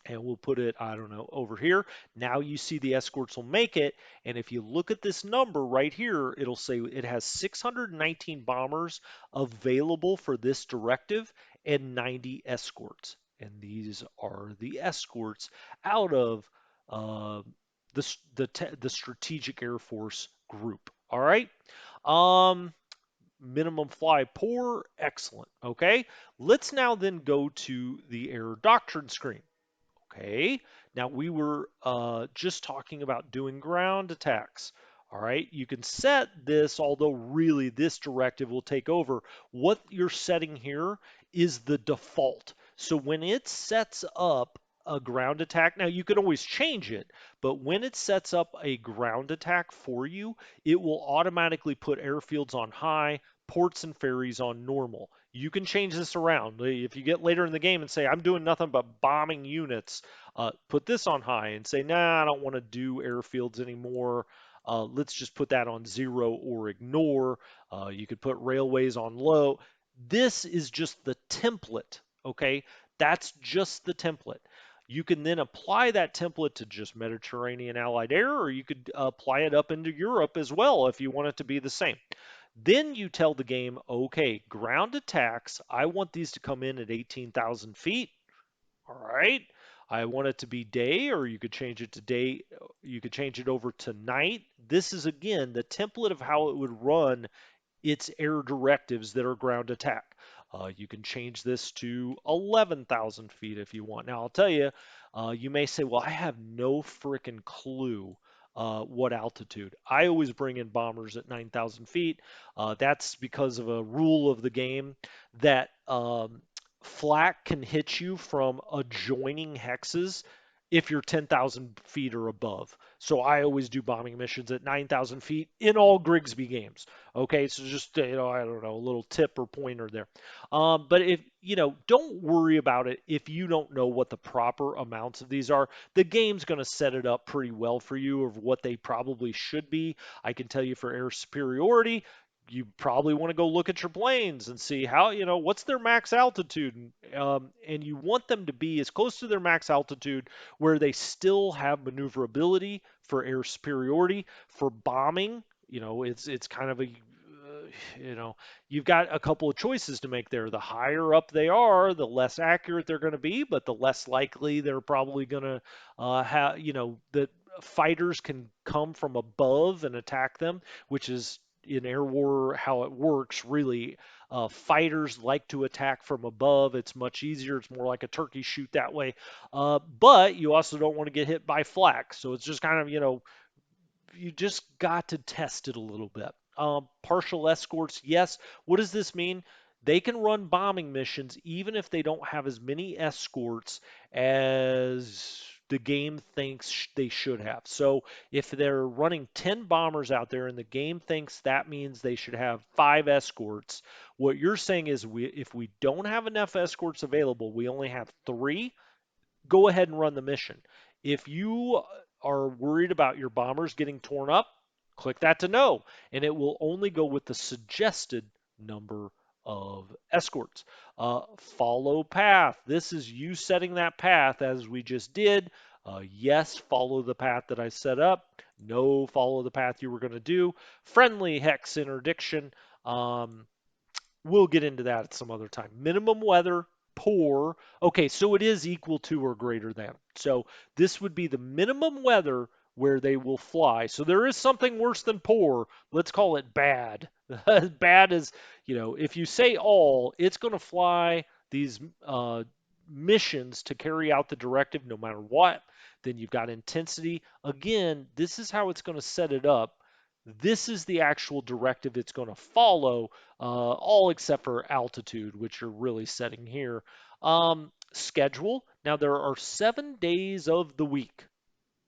And we'll put it, I don't know, over here. Now you see the escorts will make it. And if you look at this number right here, it'll say it has 619 bombers available for this directive and 90 escorts. And these are the escorts out of uh, the Strategic Air Force group. All right. Um, minimum fly poor, excellent. Okay, let's now then go to the error doctrine screen. Okay, now we were just talking about doing ground attacks. All right, you can set this, although really this directive will take over. What you're setting here is the default. So when it sets up a ground attack, now you can always change it, but when it sets up a ground attack for you, it will automatically put airfields on high, ports and ferries on normal. You can change this around. If you get later in the game and say, I'm doing nothing but bombing units, put this on high and say, nah, I don't want to do airfields anymore. Let's just put that on 0 or ignore. You could put railways on low. This is just the template, okay? That's just the template. You can then apply that template to just Mediterranean Allied Air, or you could apply it up into Europe as well if you want it to be the same. Then you tell the game, okay, ground attacks, I want these to come in at 18,000 feet. All right. I want it to be day, or you could change it to day. You could change it over to night. This is, again, the template of how it would run its air directives that are ground attack. You can change this to 11,000 feet if you want. Now, I'll tell you, you may say, well, I have no freaking clue what altitude. I always bring in bombers at 9,000 feet. That's because of a rule of the game that flak can hit you from adjoining hexes if you're 10,000 feet or above. So I always do bombing missions at 9,000 feet in all Grigsby games. Okay, so just I don't know, a little tip or pointer there. But if don't worry about it if you don't know what the proper amounts of these are. The game's going to set it up pretty well for you of what they probably should be. I can tell you for air superiority, you probably want to go look at your planes and see how, what's their max altitude. And you want them to be as close to their max altitude where they still have maneuverability for air superiority. For bombing, it's kind of a, you know, you've got a couple of choices to make there. The higher up they are, the less accurate they're going to be, but the less likely they're probably going to have, that fighters can come from above and attack them, which is in air war how it works really. Fighters like to attack from above. It's much easier. It's more like a turkey shoot that way. But you also don't want to get hit by flak. So it's just kind of, you just got to test it a little bit. Partial escorts, yes. What does this mean? They can run bombing missions even if they don't have as many escorts as the game thinks they should have. So if they're running 10 bombers out there and the game thinks that means they should have 5 escorts, what you're saying is if we don't have enough escorts available, we only have 3, go ahead and run the mission. If you are worried about your bombers getting torn up, click that to no, and it will only go with the suggested number of escorts. Follow path. This is you setting that path as we just did. Yes, follow the path that I set up. No, follow the path you were going to do. Friendly hex interdiction. We'll get into that at some other time. Minimum weather, poor. Okay, so it is equal to or greater than. So this would be the minimum weather where they will fly. So there is something worse than poor. Let's call it bad. Bad is, if you say all, it's going to fly these missions to carry out the directive no matter what. Then you've got intensity. Again, this is how it's going to set it up. This is the actual directive it's going to follow, all except for altitude, which you're really setting here. Schedule. Now, there are 7 days of the week.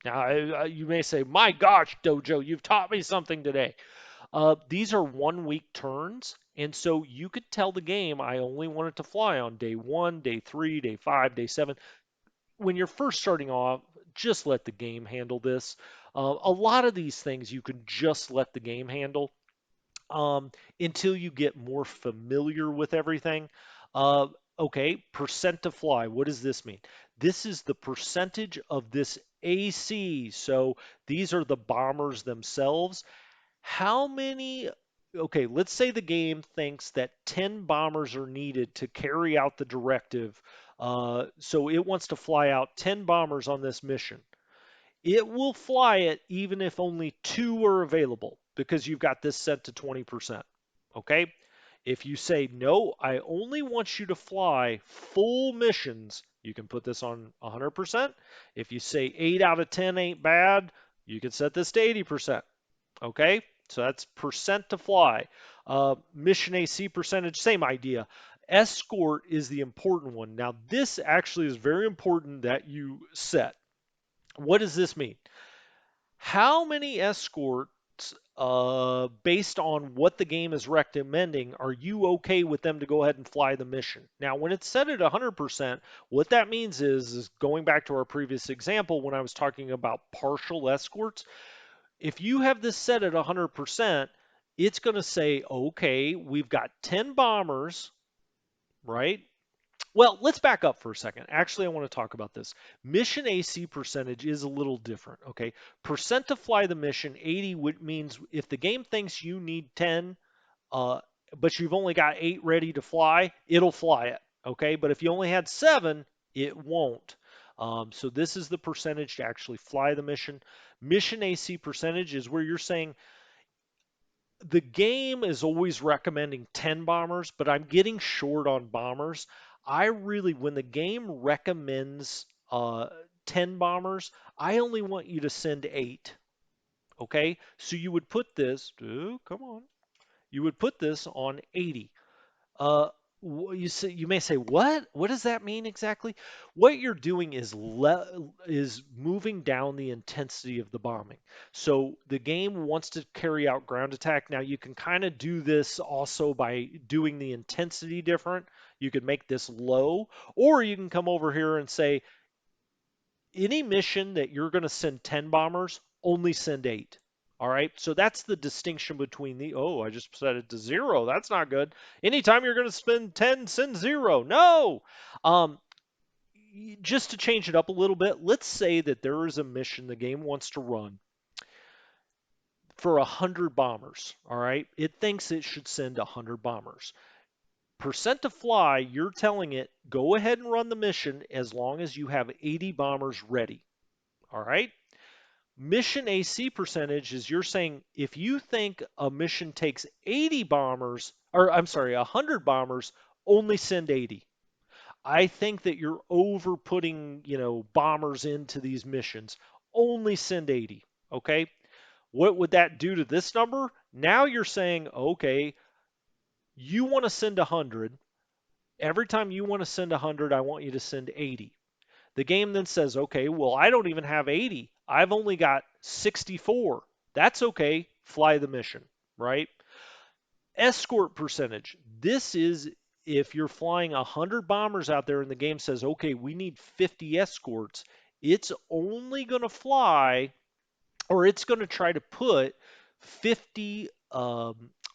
Now, you may say, my gosh, Dojo, you've taught me something today. These are 1-week turns, and so you could tell the game, I only want it to fly on day 1, day 3, day 5, day 7. When you're first starting off, just let the game handle this. A lot of these things you can just let the game handle until you get more familiar with everything. Uh, okay, percent to fly. What does this mean? This is the percentage of this AC. So these are the bombers themselves. How many? Okay, let's say the game thinks that 10 bombers are needed to carry out the directive. So it wants to fly out 10 bombers on this mission. It will fly it even if only 2 are available because you've got this set to 20%. Okay? If you say, no, I only want you to fly full missions, you can put this on 100%. If you say 8 out of 10 ain't bad, you can set this to 80%. Okay? So that's percent to fly. Mission AC percentage, same idea. Escort is the important one. Now, this actually is very important that you set. What does this mean? How many escorts, based on what the game is recommending, are you okay with them to go ahead and fly the mission? Now, when it's set at 100%, what that means is going back to our previous example when I was talking about partial escorts, if you have this set at 100%, it's going to say, okay, we've got 10 bombers, right? Well, let's back up for a second. Actually, I want to talk about this. Mission AC percentage is a little different, okay? Percent to fly the mission, 80 means if the game thinks you need 10, uh, but you've only got 8 ready to fly, it'll fly it, okay? But if you only had 7, it won't. So this is the percentage to actually fly the mission. Mission AC percentage is where you're saying the game is always recommending 10 bombers, but I'm getting short on bombers. I really, when the game recommends 10 bombers, I only want you to send 8. Okay? So you would put this, oh, come on, you would put this on 80. Uh, you may say, what? What does that mean exactly? What you're doing is moving down the intensity of the bombing. So the game wants to carry out ground attack. Now you can kind of do this also by doing the intensity different. You could make this low, or you can come over here and say, any mission that you're going to send 10 bombers, only send 8. All right, so that's the distinction between the, oh, I just set it to 0. That's not good. Anytime you're going to spend 10, send 0. No. Um, just to change it up a little bit, let's say that there is a mission the game wants to run for 100 bombers. All right, it thinks it should send 100 bombers. Percent to fly, you're telling it, go ahead and run the mission as long as you have 80 bombers ready. All right. Mission AC percentage is you're saying if you think a mission takes 80 bombers, or I'm sorry, 100 bombers, only send 80. I think that you're over putting, bombers into these missions. Only send 80. Okay. What would that do to this number? Now you're saying, okay, you want to send 100. Every time you want to send 100, I want you to send 80. The game then says, okay, well, I don't even have 80. I've only got 64. That's okay. Fly the mission, right? Escort percentage. This is if you're flying 100 bombers out there and the game says, okay, we need 50 escorts, it's only going to fly or it's going to try to put 50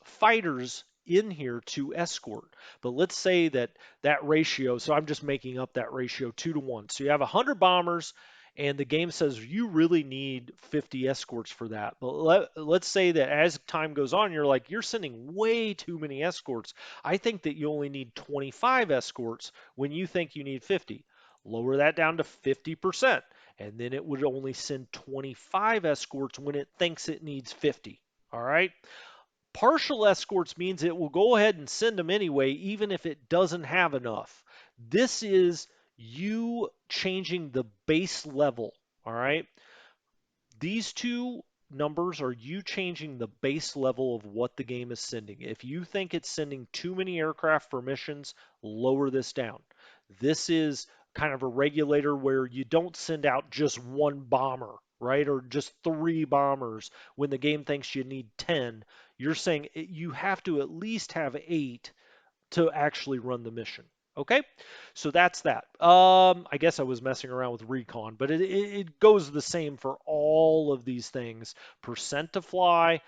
fighters in here to escort. But let's say that that ratio, so I'm just making up that ratio 2 to 1. So you have 100 bombers and the game says you really need 50 escorts for that. But let's say that as time goes on, you're like, you're sending way too many escorts. I think that you only need 25 escorts when you think you need 50. Lower that down to 50%, and then it would only send 25 escorts when it thinks it needs 50. All right. Partial escorts means it will go ahead and send them anyway, even if it doesn't have enough. This is you changing the base level. All right. These two numbers are you changing the base level of what the game is sending. If you think it's sending too many aircraft for missions, lower this down. This is kind of a regulator where you don't send out just one bomber, right? Or just 3 bombers when the game thinks you need 10. You're saying you have to at least have 8 to actually run the mission. Okay, so that's that. I guess I was messing around with recon, but it goes the same for all of these things. Percent to fly,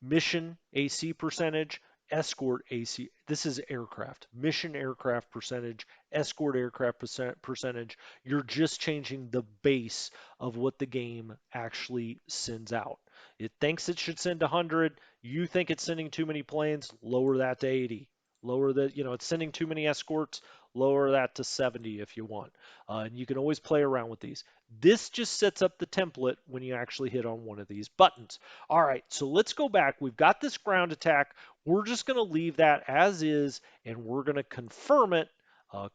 mission AC percentage, escort AC. This is aircraft. Mission aircraft percentage, escort aircraft percentage. You're just changing the base of what the game actually sends out. It thinks it should send 100. You think it's sending too many planes, lower that to 80. Lower the, it's sending too many escorts, lower that to 70 if you want. And you can always play around with these. This just sets up the template when you actually hit on one of these buttons. All right, so let's go back. We've got this ground attack. We're just going to leave that as is, and we're going to confirm it.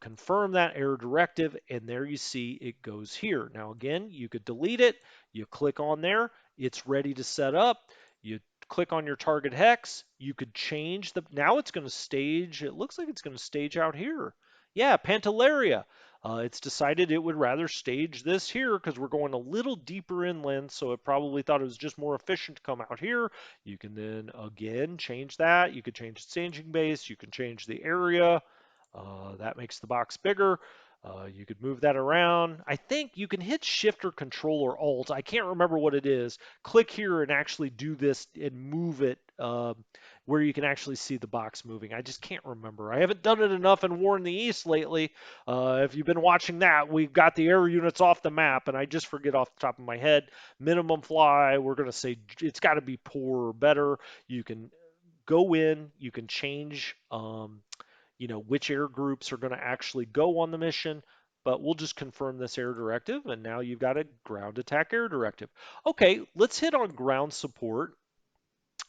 Confirm that error directive, and there you see it goes here. Now again, you could delete it. You click on there, it's ready to set up. You click on your target hex, you could change now it's going to stage, it looks like it's going to stage out here. Yeah, Pantelleria. It's decided it would rather stage this here because we're going a little deeper inland, so it probably thought it was just more efficient to come out here. You can then again change that. You could change the staging base. You can change the area. That makes the box bigger. You could move that around. I think you can hit Shift or Control or Alt. I can't remember what it is. Click here and actually do this and move it where you can actually see the box moving. I just can't remember. I haven't done it enough in War in the East lately. If you've been watching that, we've got the air units off the map, and I just forget off the top of my head. Minimum fly, we're going to say it's got to be poor or better. You can go in, you can change which air groups are going to actually go on the mission, but we'll just confirm this air directive, and now you've got a ground attack air directive. Okay, let's hit on ground support.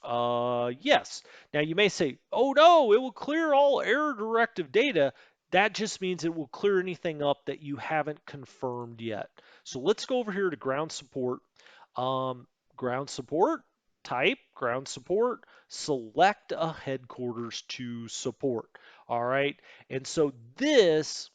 Yes. Now you may say, oh no, it will clear all error directive data. That just means it will clear anything up that you haven't confirmed yet. So let's go over here to ground support. Um, Ground support, type ground support, select a headquarters to support. All right. And so this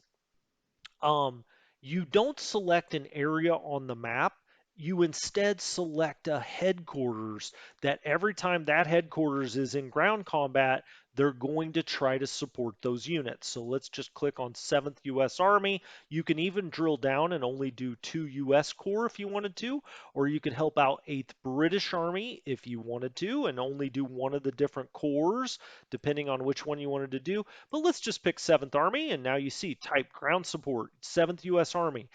um, you don't select an area on the map. You instead select a headquarters that every time that headquarters is in ground combat, they're going to try to support those units. So let's just click on 7th U.S. Army. You can even drill down and only do 2 U.S. Corps if you wanted to, or you could help out 8th British Army if you wanted to and only do one of the different corps, depending on which one you wanted to do. But let's just pick 7th Army, and now you see type ground support, 7th U.S. Army.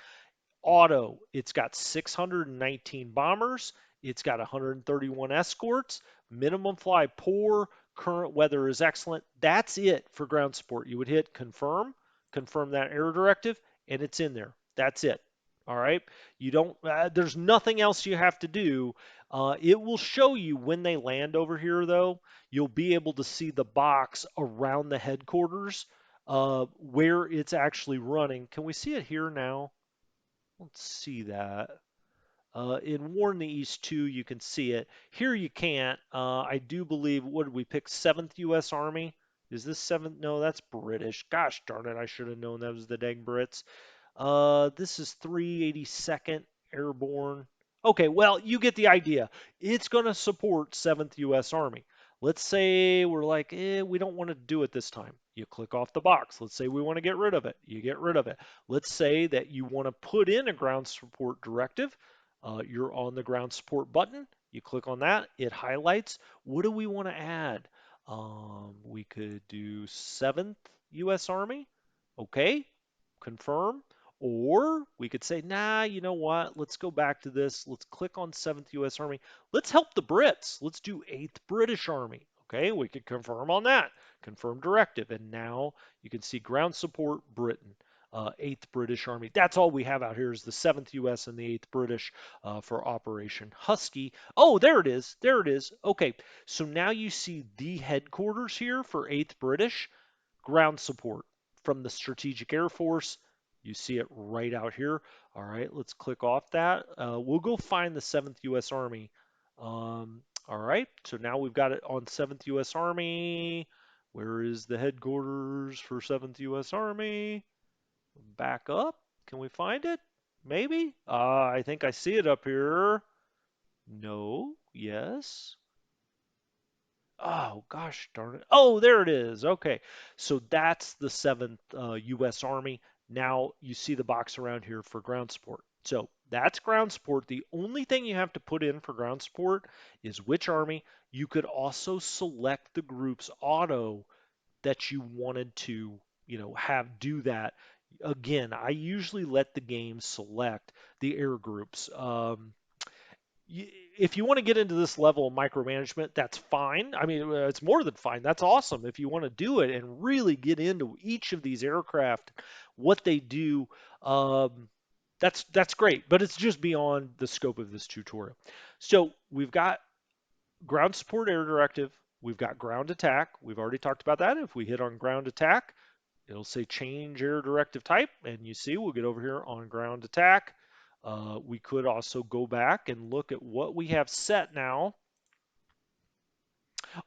Auto, it's got 619 bombers, it's got 131 escorts, minimum fly poor, current weather is excellent. That's it for ground support. You would hit confirm, confirm that error directive, and it's in there. That's it. All right. You don't, there's nothing else you have to do. It will show you when they land over here, though. You'll be able to see the box around the headquarters where it's actually running. Can we see it here now? Let's see that. In War in the East 2, you can see it. Here you can't. I do believe, what did we pick? 7th U.S. Army? Is this 7th? No, that's British. Gosh darn it, I should have known that was the dang Brits. This is 382nd Airborne. Okay, well, you get the idea. It's going to support 7th U.S. Army. Let's say we're like, we don't want to do it this time. You click off the box. Let's say we want to get rid of it. You get rid of it. Let's say that you want to put in a ground support directive. You're on the ground support button. You click on that. It highlights. What do we want to add? We could do 7th U.S. Army. Okay, confirm. Or we could say, nah, you know what? Let's go back to this. Let's click on 7th U.S. Army. Let's help the Brits. Let's do 8th British Army. Okay, we could confirm on that. Confirm directive. And now you can see ground support Britain, 8th British Army. That's all we have out here is the 7th U.S. and the 8th British for Operation Husky. Oh, there it is. There it is. Okay, so now you see the headquarters here for 8th British ground support from the Strategic Air Force. You see it right out here. All right, let's click off that. We'll go find the 7th U.S. Army. All right, so now we've got it on 7th U.S. Army. Where is the headquarters for 7th U.S. Army? Back up. Can we find it? Maybe? I think I see it up here. No. Yes. Oh, gosh darn it. Oh, there it is. Okay. So that's the 7th U.S. Army. Now you see the box around here for ground support. So that's ground support. The only thing you have to put in for ground support is which army. You could also select the group's auto that you wanted to, have do that. Again, I usually let the game select the air groups. if you want to get into this level of micromanagement, that's fine. I mean, it's more than fine. That's awesome. If you want to do it and really get into each of these aircraft, what they do, um, that's great. But it's just beyond the scope of this tutorial. So we've got ground support air directive. We've got ground attack. We've already talked about that. If we hit on ground attack, it'll say change air directive type, and you see we'll get over here on ground attack. We could also go back and look at what we have set now.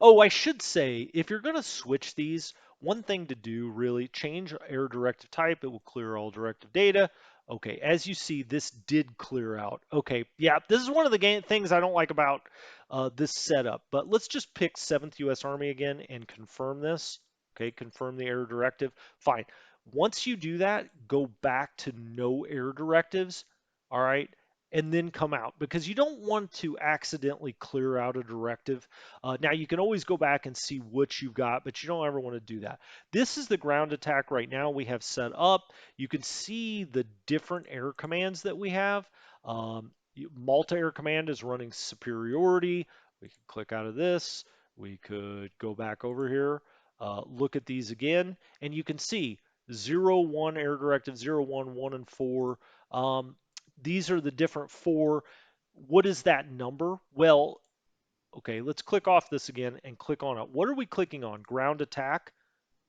Oh, I should say, if you're going to switch these, one thing to do really, change air directive type. It will clear all directive data. Okay, as you see, this did clear out. Okay, yeah, this is one of the things I don't like about this setup. But let's just pick 7th U.S. Army again and confirm this. Okay, confirm the air directive. Fine. Once you do that, go back to no air directives. All right, and then come out because you don't want to accidentally clear out a directive. Now you can always go back and see what you've got, but you don't ever want to do that. This is the ground attack right now we have set up. You can see the different air commands that we have. Multi-air command is running superiority. We can click out of this. We could go back over here, look at these again, and you can see 0, 1 air directive, 0, 1, 1, and 4. These are the different 4. What is that number? Well, okay, let's click off this again and click on it. What are we clicking on? Ground attack.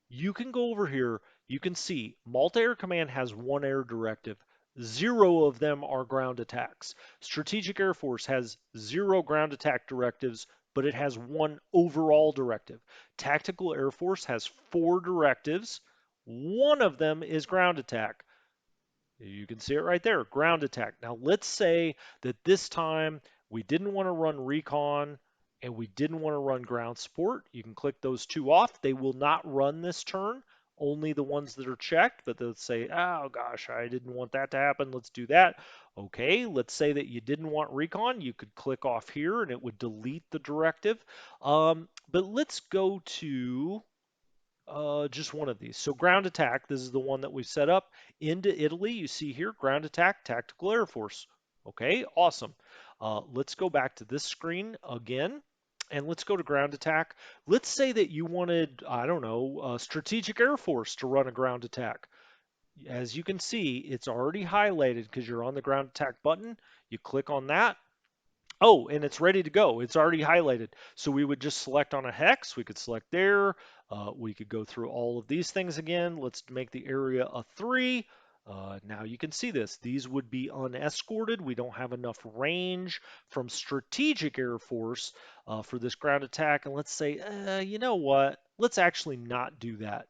You can go over here. You can see multi-air command has 1 air directive. 0 of them are ground attacks. Strategic Air Force has 0 ground attack directives, but it has 1 overall directive. Tactical Air Force has 4 directives. 1 of them is ground attack. You can see it right there, ground attack. Now let's say that this time we didn't want to run recon and we didn't want to run ground support. You can click those 2 off. They will not run this turn, only the ones that are checked, but they'll say, oh gosh, I didn't want that to happen. Let's do that. Okay, let's say that you didn't want recon. You could click off here and it would delete the directive. But let's go to just one of these. So ground attack, this is the one that we've set up. Into Italy, you see here, ground attack, tactical air force. Okay, awesome. Let's go back to this screen again, and let's go to ground attack. Let's say that you wanted, I don't know, strategic air force to run a ground attack. As you can see, it's already highlighted because you're on the ground attack button. You click on that, oh, and it's ready to go. It's already highlighted. So we would just select on a hex. We could select there. We could go through all of these things again. Let's make the area a 3. Now you can see this. These would be unescorted. We don't have enough range from Strategic Air Force for this ground attack. And let's say, you know what? Let's actually not do that.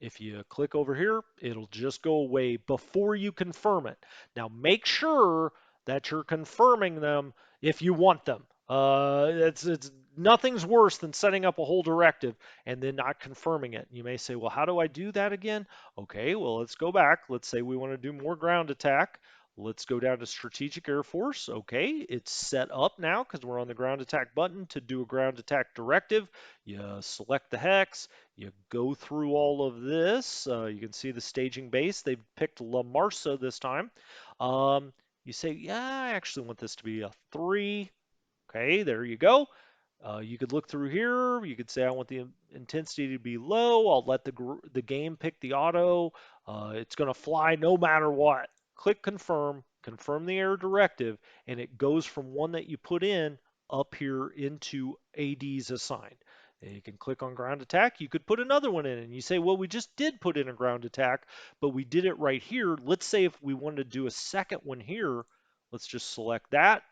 If you click over here, it'll just go away before you confirm it. Now make sure that you're confirming them if you want them. It's nothing's worse than setting up a whole directive and then not confirming it. You may say, well, how do I do that again? Okay, well, let's go back. Let's say we want to do more ground attack. Let's go down to Strategic Air Force. Okay, it's set up now because we're on the ground attack button to do a ground attack directive. You select the hex. You go through all of this. You can see the staging base. They've picked La Marsa this time. You say, yeah, I actually want this to be a 3. Okay, there you go. You could look through here. You could say I want the intensity to be low. I'll let the game pick the auto. It's going to fly no matter what. Click confirm, confirm the air directive, and it goes from one that you put in up here into AD's assigned. And you can click on ground attack. You could put another one in, and you say, well, we just did put in a ground attack, but we did it right here. Let's say if we wanted to do a second one here, let's just select that.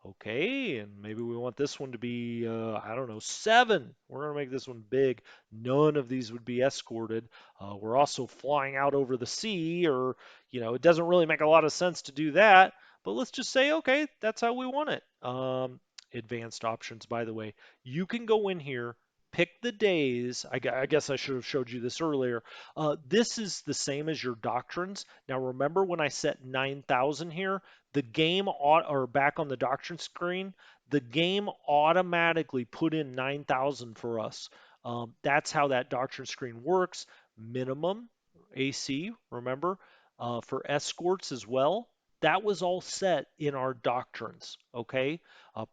Okay, and maybe we want this one to be, I don't know, 7. We're going to make this one big. None of these would be escorted. We're also flying out over the sea, or, it doesn't really make a lot of sense to do that. But let's just say, okay, that's how we want it. Advanced options, by the way. You can go in here, pick the days. I guess I should have showed you this earlier. This is the same as your doctrines. Now, remember when I set 9,000 here? The game, or back on the doctrine screen, the game automatically put in 9,000 for us. That's how that doctrine screen works. Minimum AC, remember, for escorts as well. That was all set in our doctrines, okay?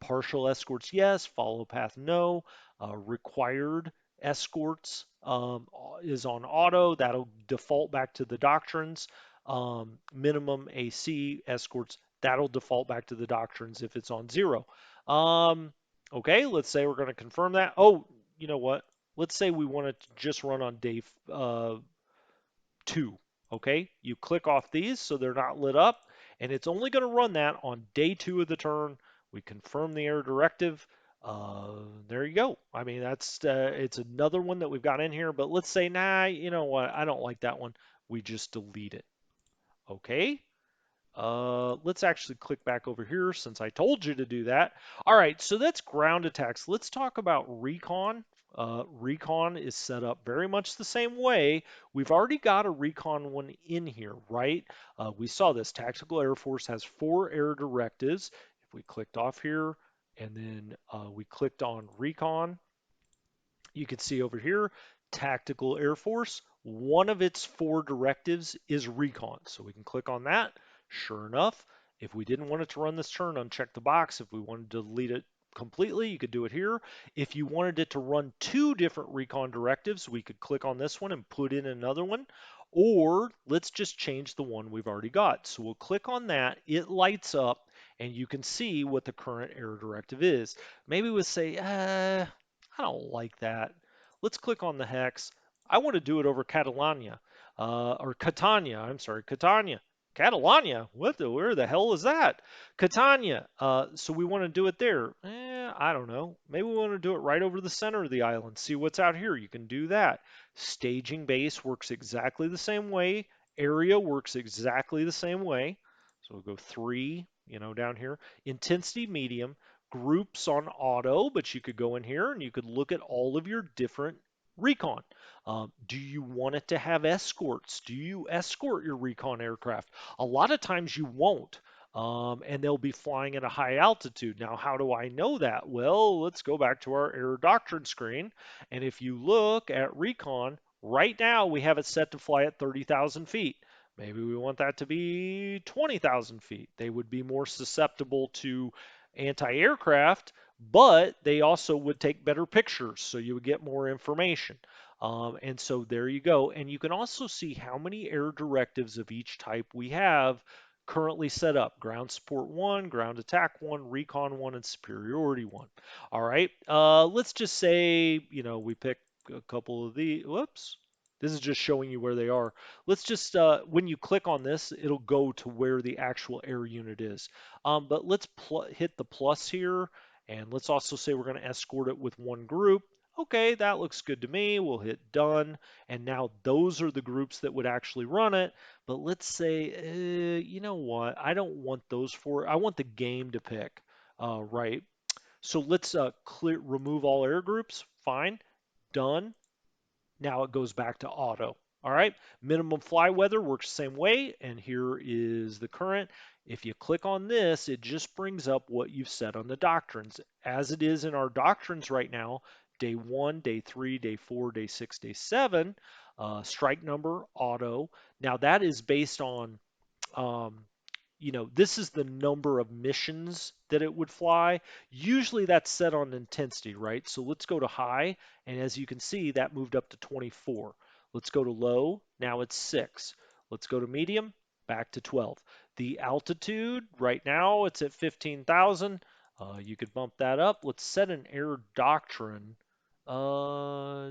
Partial escorts, yes. Follow path, no. Required escorts is on auto. That'll default back to the doctrines. Minimum AC escorts, that'll default back to the doctrines if it's on 0. Um, okay, let's say we're going to confirm that. Oh, you know what? Let's say we want it to just run on day 2. Okay, you click off these so they're not lit up, and it's only going to run that on day 2 of the turn. We confirm the error directive. There you go. I mean, that's it's another one that we've got in here, but let's say, nah, you know what? I don't like that one. We just delete it. Okay. Let's actually click back over here since I told you to do that. All right, so that's ground attacks. Let's talk about recon. Recon is set up very much the same way. We've already got a recon one in here, right? We saw this. Tactical Air Force has 4 air directives. If we clicked off here and then we clicked on recon, you can see over here, Tactical Air Force, one of its 4 directives is recon. So we can click on that. Sure enough, if we didn't want it to run this turn, uncheck the box. If we wanted to delete it completely, you could do it here. If you wanted it to run 2 different recon directives, we could click on this one and put in another one. Or let's just change the one we've already got. So we'll click on that. It lights up and you can see what the current error directive is. Maybe we'll say, I don't like that. Let's click on the hex. I want to do it over Catalonia, or Catania. I'm sorry, Catania. Catalonia? Where the hell is that? Catania. So we want to do it there. I don't know. Maybe we want to do it right over the center of the island. See what's out here. You can do that. Staging base works exactly the same way. Area works exactly the same way. So we'll go 3, down here. Intensity medium groups on auto, but you could go in here and you could look at all of your different recon. Do you want it to have escorts? Do you escort your recon aircraft? A lot of times you won't. And they'll be flying at a high altitude. Now, how do I know that? Well, let's go back to our air doctrine screen. And if you look at recon, right now we have it set to fly at 30,000 feet. Maybe we want that to be 20,000 feet. They would be more susceptible to anti-aircraft, but they also would take better pictures, so you would get more information. And so there you go. And you can also see how many air directives of each type we have currently set up. Ground support 1, ground attack 1, recon 1, and superiority 1. All right, let's just say, we pick a couple of the, whoops. This is just showing you where they are. Let's just, when you click on this, it'll go to where the actual air unit is. But let's hit the plus here, and let's also say we're going to escort it with one group. Okay, that looks good to me. We'll hit done, and now those are the groups that would actually run it. But let's say, you know what? I don't want those four. I want the game to pick, right? So let's remove all air groups. Fine, done. Now it goes back to auto. All right, minimum fly weather works the same way, and here is the current. If you click on this, it just brings up what you've set on the doctrines. As it is in our doctrines right now, day 1, day 3, day 4, day 6, day 7, strike number, auto. Now that is based on um, this is the number of missions that it would fly. Usually that's set on intensity, right? So let's go to high, and as you can see, that moved up to 24. Let's go to low, now it's 6. Let's go to medium, back to 12. The altitude, right now, it's at 15,000. You could bump that up. Let's set an air doctrine. Uh,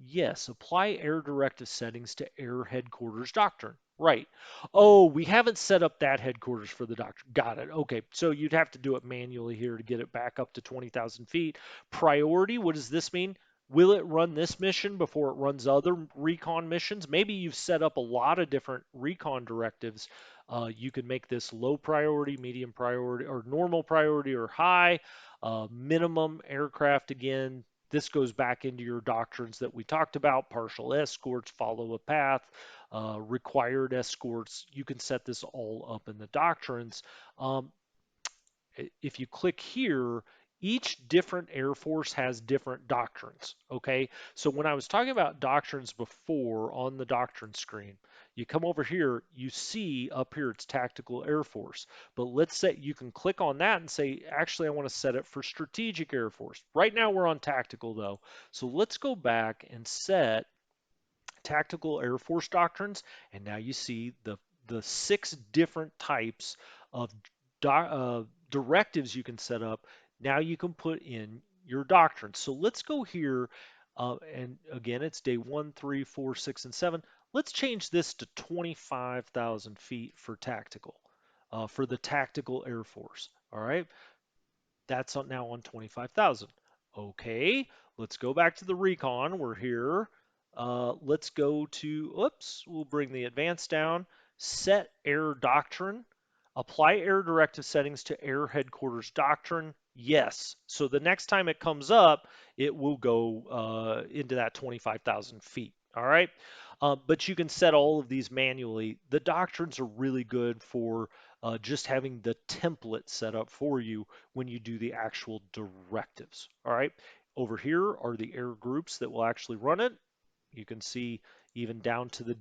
Yes, apply air directive settings to air headquarters doctrine. Right. Oh, we haven't set up that headquarters for the doctrine. Got it. Okay. So you'd have to do it manually here to get it back up to 20,000 feet. Priority, what does this mean? Will it run this mission before it runs other recon missions? Maybe you've set up a lot of different recon directives. You can make this low priority, medium priority, or normal priority, or high. Minimum aircraft again, this goes back into your doctrines that we talked about, partial escorts, follow a path, required escorts. You can set this all up in the doctrines. If you click here, Each different Air Force has different doctrines, okay? So when I was talking about doctrines before on the doctrine screen, you come over here, you see up here it's Tactical Air Force. But let's say you can click on that and say, actually, I want to set it for Strategic Air Force. Right now we're on Tactical though. So let's go back and set Tactical Air Force doctrines, and now you see the 6 different types of directives you can set up. Now you can put in your doctrine. So let's go here, and again, it's day 1, 3, 4, 6, and 7. Let's change this to 25,000 feet for tactical, for the Tactical Air Force. All right. That's now on 25,000. Okay, let's go back to the recon. We're here. Let's go to, oops, we'll bring the advanced down. Set air doctrine. Apply air directive settings to air headquarters doctrine. Yes. So the next time it comes up, it will go into that 25,000 feet. All right. But you can set all of these manually. The doctrines are really good for just having the template set up for you when you do the actual directives. All right. Over here are the air groups that will actually run it. You can see even down to the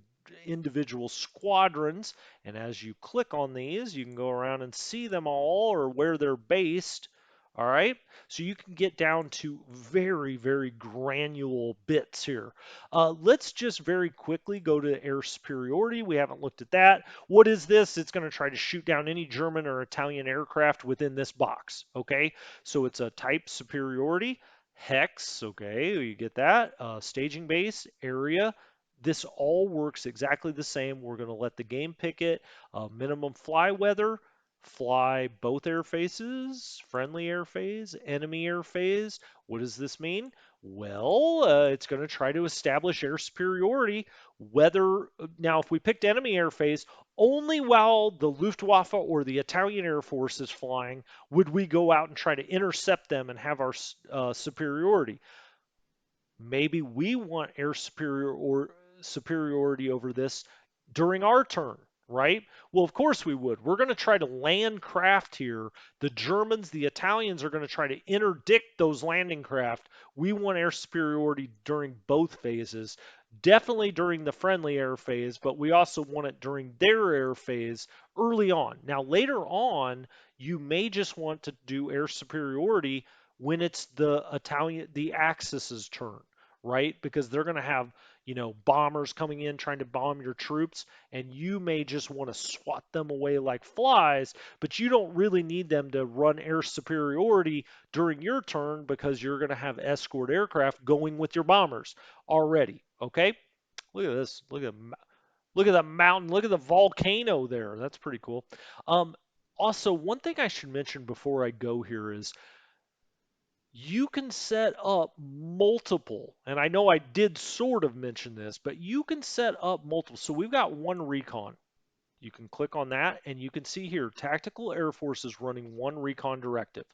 individual squadrons. And as you click on these, you can go around and see them all or where they're based. All right, so you can get down to very, very granular bits here. Let's just very quickly go to air superiority. We haven't looked at that. What is this? It's going to try to shoot down any German or Italian aircraft within this box. Okay, so it's a type superiority. Hex, okay, you get that. Staging base, area. This all works exactly the same. We're going to let the game pick it. Minimum fly weather, fly both air phases, friendly air phase, enemy air phase. What does this mean? Well, it's going to try to establish air superiority. Whether now, if we picked enemy air phase, only while the Luftwaffe or the Italian Air Force is flying would we go out and try to intercept them and have our superiority. Maybe we want air superiority over this during our turn, right? Well, of course we would. We're going to try to land craft here. The Germans, the Italians are going to try to interdict those landing craft. We want air superiority during both phases. Definitely during the friendly air phase, but we also want it during their air phase early on. Now, later on, you may just want to do air superiority when it's the Axis's turn, right? Because they're going to have, bombers coming in trying to bomb your troops, and you may just want to swat them away like flies, but you don't really need them to run air superiority during your turn because you're going to have escort aircraft going with your bombers already. Okay? Look at this. Look at the mountain. Look at the volcano there. That's pretty cool. Um, Also, one thing I should mention before I go here is you can set up multiple, and I know I did sort of mention this, but you can set up multiple. So we've got one recon. You can click on that, and you can see here, Tactical Air Force is running one recon directive.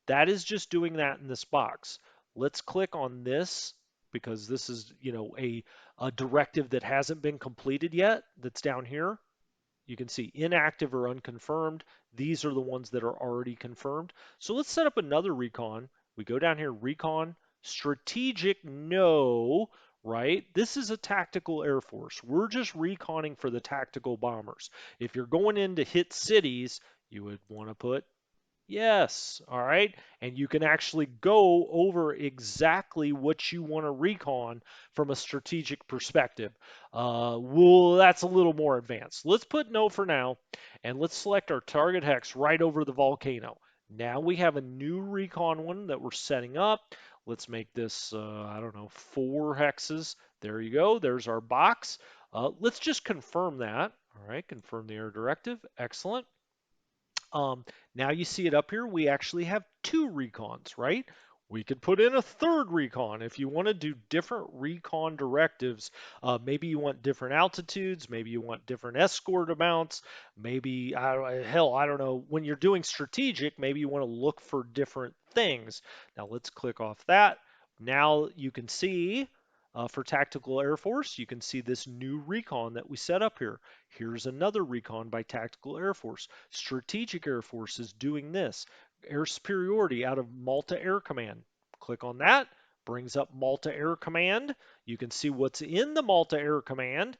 That is just doing that in this box. Let's click on this because this is, a directive that hasn't been completed yet that's down here. You can see inactive or unconfirmed. These are the ones that are already confirmed. So let's set up another recon. We go down here, recon, strategic, no, right? This is a tactical Air Force. We're just reconning for the tactical bombers. If you're going in to hit cities, you would want to put yes, all right. And you can actually go over exactly what you want to recon from a strategic perspective. Well, that's a little more advanced. Let's put no for now, and let's select our target hex right over the volcano. Now we have a new recon one that we're setting up. Let's make this, I don't know, 4 hexes. There you go. There's our box. Let's just confirm that. All right, confirm the air directive. Excellent. Um, Now you see it up here, we actually have 2 recons, right? We could put in a third recon if you want to do different recon directives. Maybe you want different altitudes, maybe you want different escort amounts, maybe, hell, I don't know. When you're doing strategic, maybe you want to look for different things. Now let's click off that. Now you can see for Tactical Air Force, you can see this new recon that we set up here. Here's another recon by Tactical Air Force. Strategic Air Force is doing this. air superiority out of Malta Air Command. Click on that, brings up Malta Air Command. You can see what's in the Malta Air Command.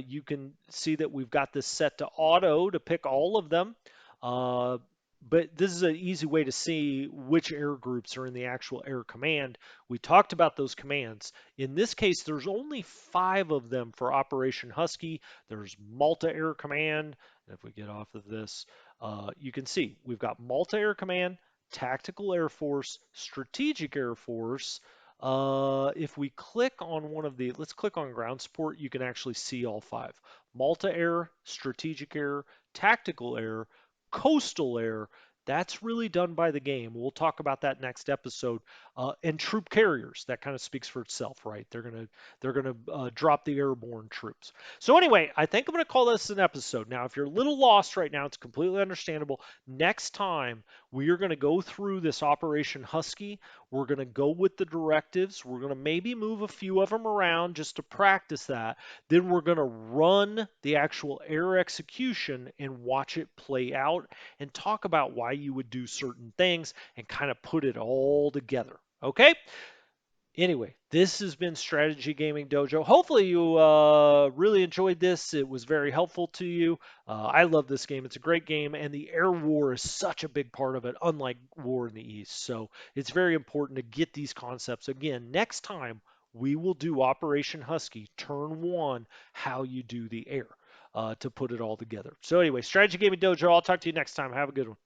You can see that we've got this set to auto to pick all of them. Uh, but this is an easy way to see which air groups are in the actual air command. We talked about those commands. In this case, there's only 5 of them for Operation Husky. There's Malta Air Command. And if we get off of this, you can see we've got Malta Air Command, Tactical Air Force, Strategic Air Force. If we click on one of the, let's click on ground support, you can actually see all 5. Malta Air, Strategic Air, Tactical Air, Coastal Air. That's really done by the game. We'll talk about that next episode. And troop carriers. That kind of speaks for itself, right? They're gonna drop the airborne troops. So anyway, I think I'm gonna call this an episode. Now, if you're a little lost right now, it's completely understandable. Next time we are gonna go through this Operation Husky. We're gonna go with the directives. We're gonna maybe move a few of them around just to practice that. Then we're gonna run the actual air execution and watch it play out and talk about why you would do certain things and kind of put it all together. Okay? Anyway, this has been Strategy Gaming Dojo. Hopefully, you really enjoyed this. It was very helpful to you. I love this game. It's a great game, and the air war is such a big part of it, unlike War in the East. So it's very important to get these concepts. Again, next time we will do Operation Husky, turn 1, how you do the air to put it all together. So, anyway, Strategy Gaming Dojo. I'll talk to you next time. Have a good one.